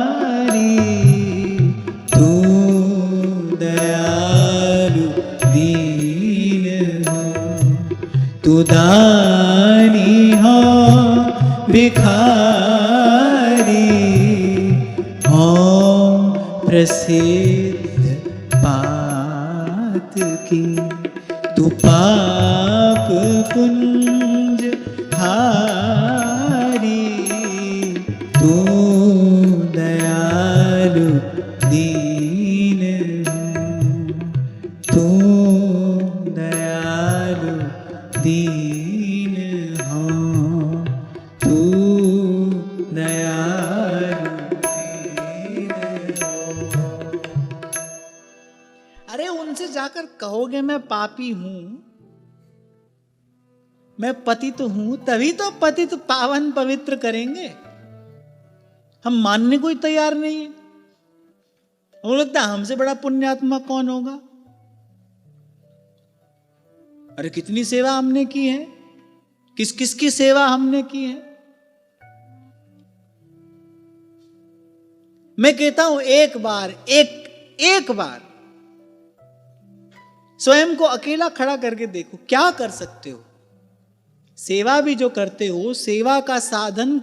तू दयालु दीन हो, तू दानी हो भिखारी, हो प्रसिद्ध पात की तू पाप पुंज हारी, तू दयालु दीन हो, तू दयालु दीन हो, तू दयालु दीन हो। अरे उनसे जाकर कहोगे मैं पापी हूं, मैं पतित हूं, तभी तो पतित पावन पवित्र करेंगे। हम मानने को ही तैयार नहीं है। वो लगता है हमसे बड़ा पुण्यात्मा कौन होगा। अरे कितनी सेवा हमने की है, किस किस की सेवा हमने की है। मैं कहता हूं एक बार स्वयं को अकेला खड़ा करके देखो, क्या कर सकते हो। सेवा भी जो करते हो, सेवा का साधन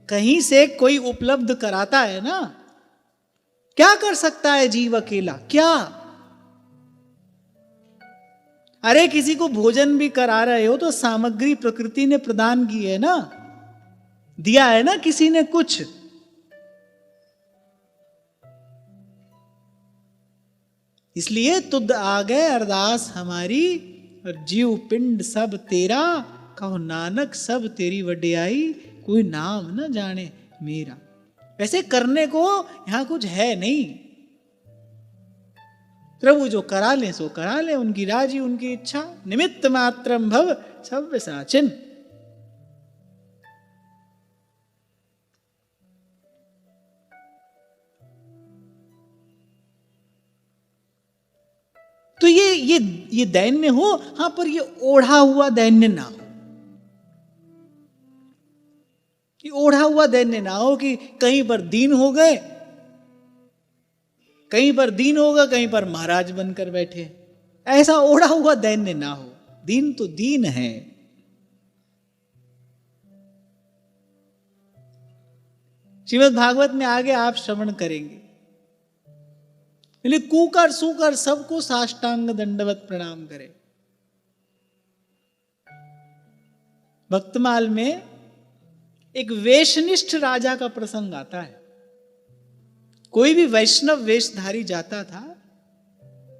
कहीं से कोई उपलब्ध कराता है ना। क्या कर सकता है जीव अकेला, क्या। अरे किसी को भोजन भी करा रहे हो तो सामग्री प्रकृति ने प्रदान की है ना, दिया है ना किसी ने कुछ। इसलिए तुद आ गए अरदास हमारी, और जीव पिंड सब तेरा, कहो नानक सब तेरी वड्याई, कोई नाम न जाने मेरा। वैसे करने को यहां कुछ है नहीं। प्रभु जो करा ले सो करा ले, उनकी राजी उनकी इच्छा। निमित्त मात्रम भव सव्य साचिन। तो ये दैन्य हो, हां, पर ये ओढ़ा हुआ दैन्य ना हो। ये ओढ़ा हुआ दैन्य ना हो कि कहीं पर दीन हो गए, कहीं पर महाराज बनकर बैठे। ऐसा ओढ़ा हुआ दैन्य ना हो। दीन तो दीन है। श्रीमद् भागवत में आगे आप श्रवण करेंगे। कूकर सूकर सबको साष्टांग दंडवत प्रणाम करे। भक्तमाल में एक वेशनिष्ठ राजा का प्रसंग आता है। कोई भी वैष्णव वेशधारी जाता था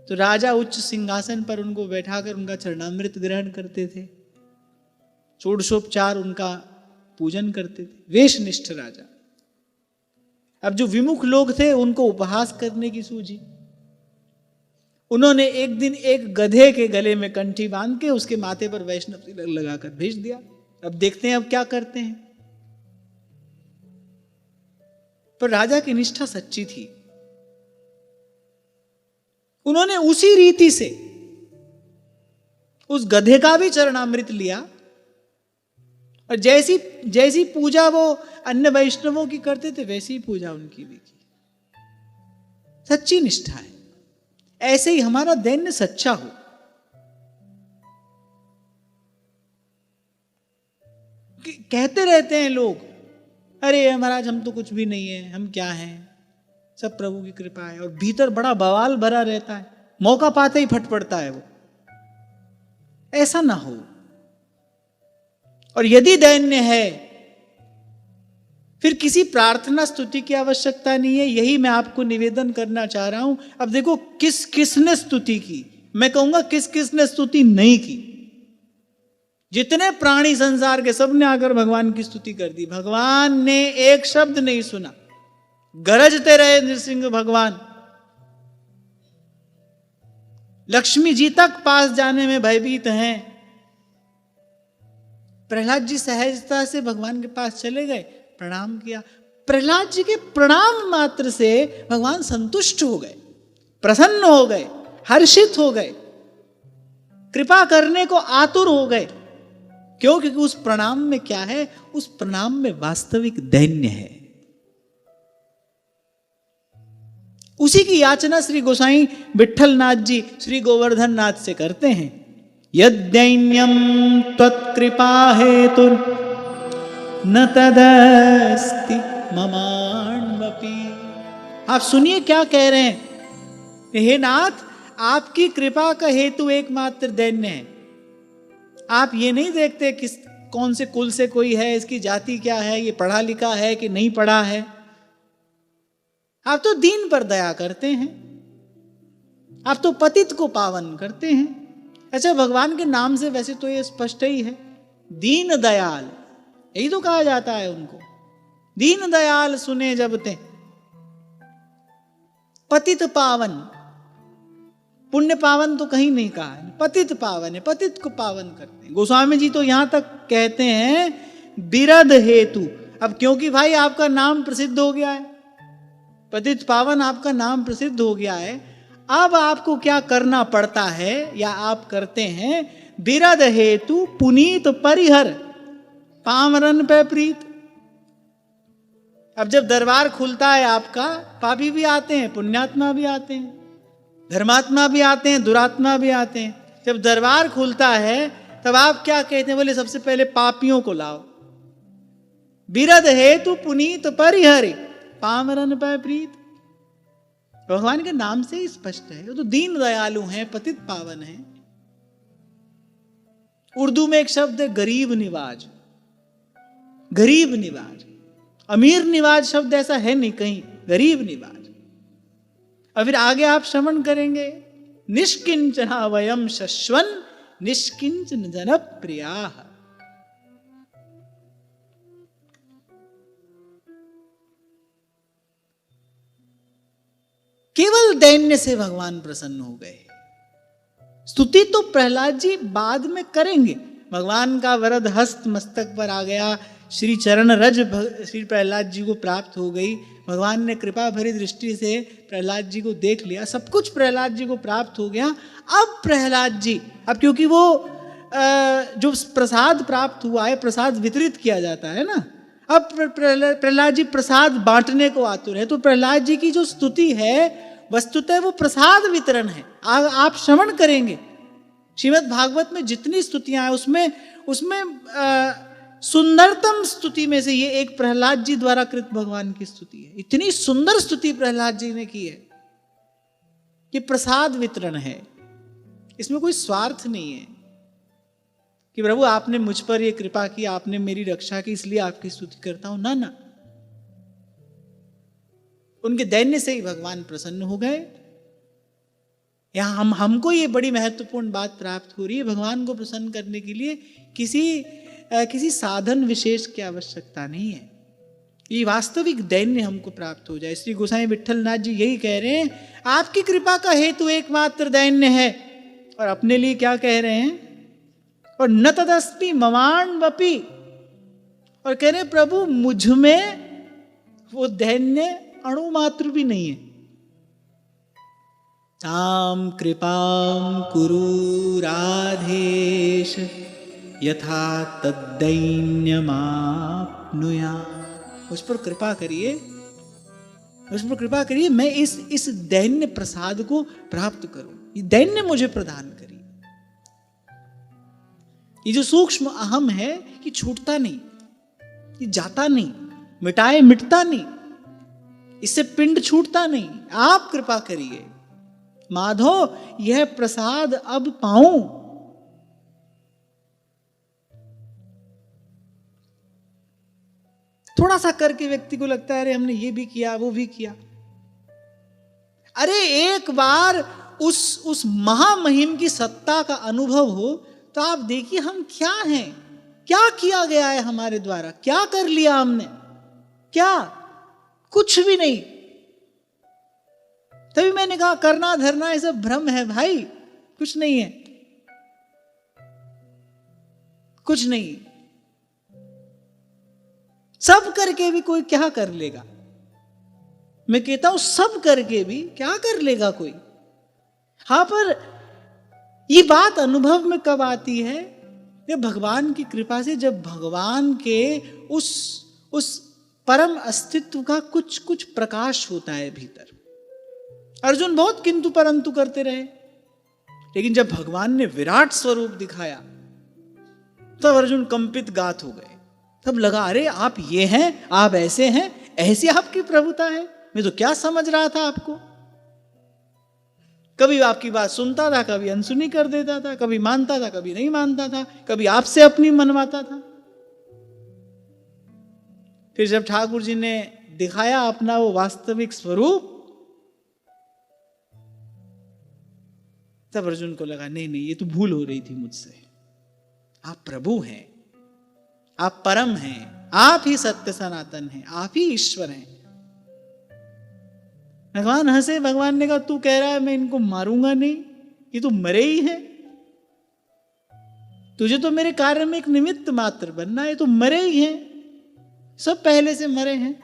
तो राजा उच्च सिंहासन पर उनको बैठाकर उनका चरणामृत ग्रहण करते थे, षोडशोपचार उनका पूजन करते थे। वेशनिष्ठ राजा। अब जो विमुख लोग थे उनको उपहास करने की सूझी। उन्होंने एक दिन एक गधे के गले में कंठी बांध के उसके माथे पर वैष्णव तिलक लगाकर भेज दिया। अब देखते हैं अब क्या करते हैं। पर राजा की निष्ठा सच्ची थी। उन्होंने उसी रीति से उस गधे का भी चरणामृत लिया और जैसी जैसी पूजा वो अन्य वैष्णवों की करते थे वैसी ही पूजा उनकी भी की। सच्ची निष्ठा है। ऐसे ही हमारा दैन्य सच्चा हो। कहते रहते हैं लोग, अरे महाराज हम तो कुछ भी नहीं है, हम क्या हैं, सब प्रभु की कृपा है, और भीतर बड़ा बवाल भरा रहता है, मौका पाते ही फट पड़ता है वो। ऐसा ना हो। और यदि दैन्य है फिर किसी प्रार्थना स्तुति की आवश्यकता नहीं है। यही मैं आपको निवेदन करना चाह रहा हूं। अब देखो किस किसने स्तुति की, मैं कहूंगा किस किसने स्तुति नहीं की। जितने प्राणी संसार के सब ने आकर भगवान की स्तुति कर दी, भगवान ने एक शब्द नहीं सुना। गरजते रहे नृसिंह भगवान, लक्ष्मी जी तक पास जाने में भयभीत हैं। प्रहलाद जी सहजता से भगवान के पास चले गए, प्रणाम किया। प्रहलाद जी के प्रणाम मात्र से भगवान संतुष्ट हो गए, प्रसन्न हो गए, हर्षित हो गए, कृपा करने को आतुर हो गए। क्यों? क्योंकि उस प्रणाम में क्या है? उस प्रणाम में वास्तविक दैन्य है। उसी की याचना श्री गोसाई विट्ठल नाथ जी श्री गोवर्धन नाथ से करते हैं। यद्दैन्यम त्वत्कृपा हेतु न तदस्ति ममाण्वपि। आप सुनिए क्या कह रहे हैं। हे नाथ, आपकी कृपा का हेतु एकमात्र दैन्य है। आप ये नहीं देखते किस कौन से कुल से कोई है, इसकी जाति क्या है, ये पढ़ा लिखा है कि नहीं पढ़ा है। आप तो दीन पर दया करते हैं, आप तो पतित को पावन करते हैं। अच्छा, भगवान के नाम से वैसे तो ये स्पष्ट ही है, दीन दयाल, यही तो कहा जाता है उनको। दीन दयाल सुने जब ते, पतित पावन। पुण्य पावन तो कहीं नहीं कहा है, पतित पावन है, पतित को पावन करते हैं। गोस्वामी जी तो यहां तक कहते हैं बिरध हेतु। अब क्योंकि भाई आपका नाम प्रसिद्ध हो गया है, पतित पावन आपका नाम प्रसिद्ध हो गया है, अब आपको क्या करना पड़ता है या आप करते हैं? बिरध हेतु पुनीत परिहर पामरन पे प्रीत। अब जब दरबार खुलता है आपका, पापी भी आते हैं, पुण्यात्मा भी आते हैं, धर्मात्मा भी आते हैं, दुरात्मा भी आते हैं। जब दरबार खुलता है तब आप क्या कहते हैं? बोले सबसे पहले पापियों को लाओ। बिरध हेतु पुनीत परिहरि पामरन पे प्रीत। भगवान के नाम से ही स्पष्ट है, वो तो दीन दयालु हैं, पतित पावन हैं। उर्दू में एक शब्द है गरीब निवाज। गरीब निवाज, अमीर निवाज शब्द ऐसा है नहीं कहीं, गरीब निवाज। और फिर आगे आप श्रवण करेंगे, निष्किंचना वयम शश्वन निष्किंचन जन प्रिया। केवल दैन्य से भगवान प्रसन्न हो गए। स्तुति तो प्रहलाद जी बाद में करेंगे। भगवान का वरद हस्त मस्तक पर आ गया, श्री चरण रज श्री प्रहलाद जी को प्राप्त हो गई। भगवान ने कृपा भरी दृष्टि से प्रहलाद जी को देख लिया, सब कुछ प्रहलाद जी को प्राप्त हो गया। अब प्रहलाद जी, अब क्योंकि वो जो प्रसाद प्राप्त हुआ है, प्रसाद वितरित किया जाता है ना, अब प्रहलाद जी प्रसाद बांटने को आतुर है। तो प्रहलाद जी की जो स्तुति है वस्तुतः वो प्रसाद वितरण है। आप श्रवण करेंगे श्रीमद् भागवत में जितनी स्तुतियां हैं उसमें सुंदरतम स्तुति में से ये एक प्रहलाद जी द्वारा कृत भगवान की स्तुति है। इतनी सुंदर स्तुति प्रहलाद जी ने की है कि प्रसाद वितरण है, इसमें कोई स्वार्थ नहीं है कि प्रभु आपने मुझ पर ये कृपा की, आपने मेरी रक्षा की, इसलिए आपकी स्तुति करता हूं। ना ना, उनके दैन्य से ही भगवान प्रसन्न हो गए। यहां हमको ये बड़ी महत्वपूर्ण बात प्राप्त हो रही है, भगवान को प्रसन्न करने के लिए किसी साधन विशेष की आवश्यकता नहीं है। ये वास्तविक दैन्य हमको प्राप्त हो जाए। श्री गोसाई विट्ठल नाथ जी यही कह रहे हैं, आपकी कृपा का हेतु एकमात्र दैन्य है। और अपने लिए क्या कह रहे हैं? और न तदस्मि ममाण्वपि, और कह रहे प्रभु मुझ में वो दैन्य अणु मात्र भी नहीं है। ताम कृपाम कुरु राधेश यथा तद्दैन्यमाप्नुया, उस पर कृपा करिए, उस पर कृपा करिए, मैं इस दैन्य प्रसाद को प्राप्त करूं, ये दैन्य मुझे प्रदान करिए। ये जो सूक्ष्म अहम है ये छूटता नहीं, ये जाता नहीं, मिटाए मिटता नहीं, इससे पिंड छूटता नहीं, आप कृपा करिए माधो यह प्रसाद अब पाऊं। थोड़ा सा करके व्यक्ति को लगता है अरे हमने ये भी किया वो भी किया। अरे एक बार उस महामहिम की सत्ता का अनुभव हो तो आप देखिए हम क्या हैं, क्या किया गया है हमारे द्वारा, क्या कर लिया हमने, क्या, कुछ भी नहीं। तभी मैंने कहा करना धरना ये सब भ्रम है भाई, कुछ नहीं है, कुछ नहीं। सब करके भी कोई क्या कर लेगा, मैं कहता हूं सब करके भी क्या कर लेगा कोई। हां पर ये बात अनुभव में कब आती है, ये भगवान की कृपा से, जब भगवान के उस परम अस्तित्व का कुछ कुछ प्रकाश होता है भीतर। अर्जुन बहुत किंतु परंतु करते रहे, लेकिन जब भगवान ने विराट स्वरूप दिखाया तब अर्जुन कंपित गात हो गए। तब लगा अरे आप ये हैं, आप ऐसे हैं, ऐसी आपकी प्रभुता है, मैं तो क्या समझ रहा था आपको। कभी आपकी बात सुनता था, कभी अनसुनी कर देता था, कभी मानता था, कभी नहीं मानता था, कभी आपसे अपनी मनवाता था। फिर जब ठाकुर जी ने दिखाया अपना वो वास्तविक स्वरूप, तब अर्जुन को लगा नहीं नहीं ये तो भूल हो रही थी मुझसे। आप प्रभु हैं, आप परम हैं, आप ही सत्य सनातन हैं, आप ही ईश्वर हैं। भगवान हंसे, भगवान ने कहा तू कह रहा है मैं इनको मारूंगा नहीं, ये तो मरे ही है, तुझे तो मेरे कार्य में एक निमित्त मात्र बनना है, तो मरे ही हैं, सब पहले से मरे हैं।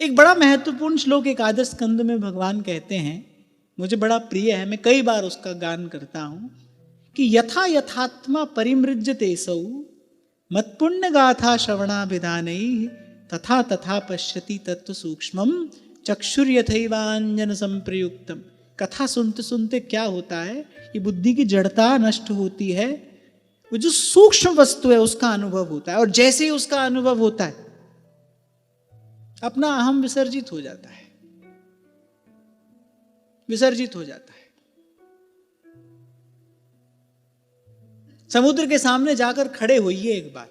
एक बड़ा महत्वपूर्ण श्लोक एकादश स्कंद में भगवान कहते हैं, मुझे बड़ा प्रिय है, मैं कई बार उसका गान करता हूं, कि यथा यथात्मा परिमृज्यते सौ मत्पुण्य गाथा श्रवणाभिधानैः तथा तथा पश्यति तत्व सूक्ष्मम चक्षुर्यथैवांजन संप्रयुक्तम। कथा सुनते सुनते क्या होता है, ये बुद्धि की जड़ता नष्ट होती है, वो जो सूक्ष्म वस्तु है उसका अनुभव होता है, और जैसे ही उसका अनुभव होता है अपना अहम विसर्जित हो जाता है, विसर्जित हो जाता है। समुद्र के सामने जाकर खड़े होइए एक बार,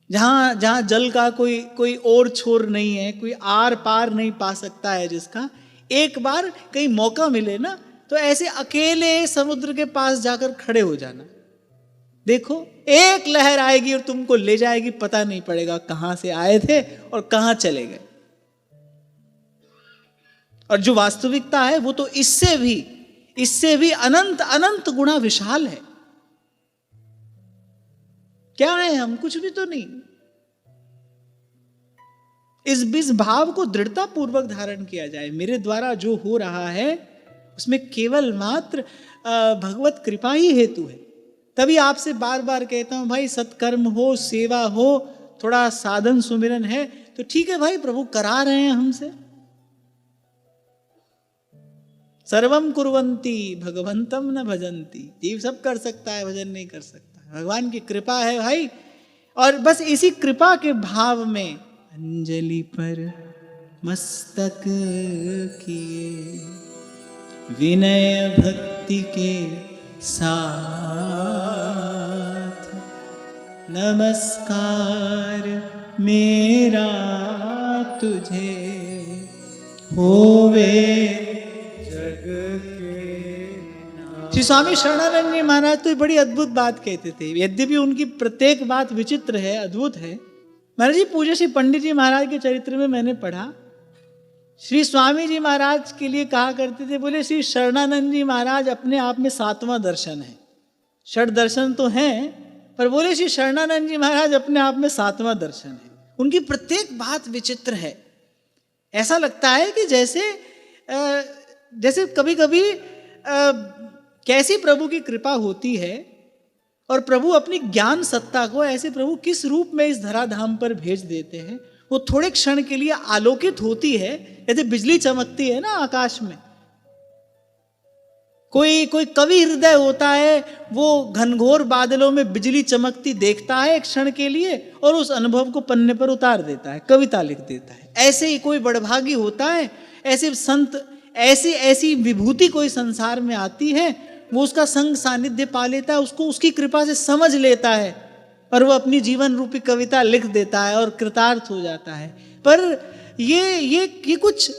जहां जल का कोई और छोर नहीं है, कोई आर पार नहीं पा सकता है जिसका, एक बार कहीं मौका मिले ना तो ऐसे अकेले समुद्र के पास जाकर खड़े हो जाना। देखो एक लहर आएगी और तुमको ले जाएगी, पता नहीं पड़ेगा कहां से आए थे और कहां चले गए। और जो वास्तविकता है वो तो इससे भी अनंत अनंत गुणा विशाल है। क्या है हम, कुछ भी तो नहीं। इस भाव को दृढ़ता पूर्वक धारण किया जाए, मेरे द्वारा जो हो रहा है उसमें केवल मात्र भगवत कृपा ही हेतु है। तभी आपसे बार बार कहता हूं भाई, सत्कर्म हो, सेवा हो, थोड़ा साधन सुमिरन है तो ठीक है भाई, प्रभु करा रहे हैं हमसे। सर्वम कुर्वन्ति भगवंतम न भजन्ति, जीव सब कर सकता है, भजन नहीं कर सकता। भगवान की कृपा है भाई, और बस इसी कृपा के भाव में अंजलि पर मस्तक किए विनय भक्ति के साथ, नमस्कार मेरा तुझे होवे जग के। श्री स्वामी शरणानंद जी महाराज तो बड़ी अद्भुत बात कहते थे, यद्यपि उनकी प्रत्येक बात विचित्र है, अद्भुत है। महाराज जी, पूज्य श्री पंडित जी महाराज के चरित्र में मैंने पढ़ा, श्री स्वामी जी महाराज के लिए कहा करते थे, बोले श्री शरणानंद जी महाराज अपने आप में 7वां दर्शन है। षड दर्शन तो हैं, पर बोले श्री शरणानंद जी महाराज अपने आप में 7वां दर्शन है। उनकी प्रत्येक बात विचित्र है। ऐसा लगता है कि जैसे कभी कभी कैसी प्रभु की कृपा होती है और प्रभु अपनी ज्ञान सत्ता को ऐसे प्रभु किस रूप में इस धराधाम पर भेज देते हैं, वो थोड़े क्षण के लिए आलोकित होती है, जैसे बिजली चमकती है ना आकाश में। कोई कवि हृदय होता है, वो घनघोर बादलों में बिजली चमकती देखता है एक क्षण के लिए और उस अनुभव को पन्ने पर उतार देता है, कविता लिख देता है। ऐसे ही कोई बड़भागी होता है, ऐसे संत, ऐसी विभूति कोई संसार में आती है, वो उसका संग सानिध्य पा लेता है, उसको उसकी कृपा से समझ लेता है और वो अपनी जीवन रूपी कविता लिख देता है और कृतार्थ हो जाता है। पर ये कुछ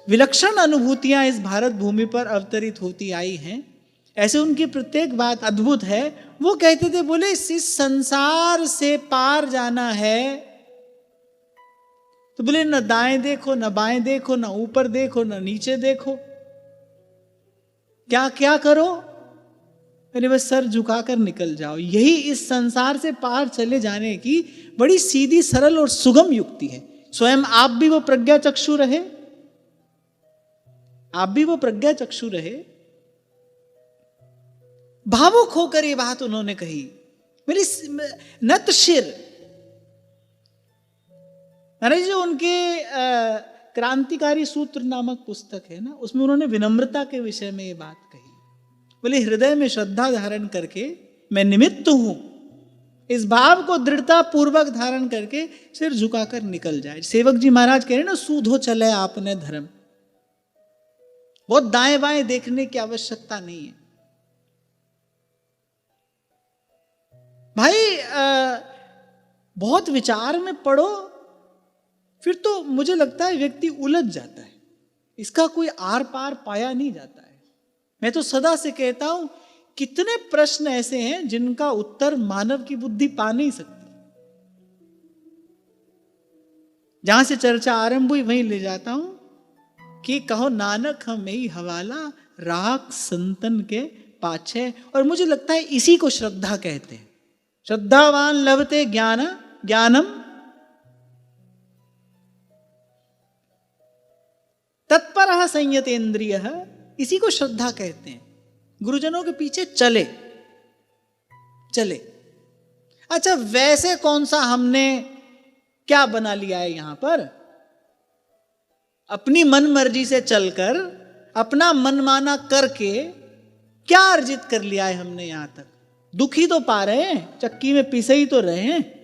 विलक्षण अनुभूतियां इस भारत भूमि पर अवतरित होती आई हैं। ऐसे उनकी प्रत्येक बात अद्भुत है। वो कहते थे, बोले इस संसार से पार जाना है तो बोले न दाएं देखो, न बाएं देखो, न ऊपर देखो, न नीचे देखो, क्या क्या करो, अरे बस सर झुकाकर निकल जाओ। यही इस संसार से पार चले जाने की बड़ी सीधी, सरल और सुगम युक्ति है। स्वयं आप भी वो प्रज्ञा चक्षु रहे, आप भी वो प्रज्ञा चक्षु रहे। भावुक होकर ये बात उन्होंने कही। मेरी नत शिर, अरे जो उनके क्रांतिकारी सूत्र नामक पुस्तक है ना, उसमें उन्होंने विनम्रता के विषय में ये बात कही। बोले हृदय में श्रद्धा धारण करके मैं निमित्त हूं, इस भाव को दृढ़ता पूर्वक धारण करके सिर झुकाकर निकल जाए। सेवक जी महाराज कह रहे ना, सूधो चले आपने धर्म। बहुत दाएं बाएं देखने की आवश्यकता नहीं है भाई। बहुत विचार में पड़ो, फिर तो मुझे लगता है व्यक्ति उलझ जाता है, इसका कोई आर पार पाया नहीं जाता है। मैं तो सदा से कहता हूं, कितने प्रश्न ऐसे हैं जिनका उत्तर मानव की बुद्धि पा नहीं सकती। जहां से चर्चा आरंभ हुई वहीं ले जाता हूं कि कहो नानक हम ही हवाला, राख संतन के पाछे। और मुझे लगता है इसी को श्रद्धा कहते हैं। श्रद्धावान लभते ज्ञानम तत्परः संयतेन्द्रियः, इसी को श्रद्धा कहते हैं। गुरुजनों के पीछे चले। अच्छा, वैसे कौन सा हमने क्या बना लिया है यहां पर? अपनी मन मर्जी से चलकर, अपना मनमाना करके क्या अर्जित कर लिया है हमने यहां तक? दुखी तो पा रहे हैं, चक्की में पिसे ही तो रहे हैं।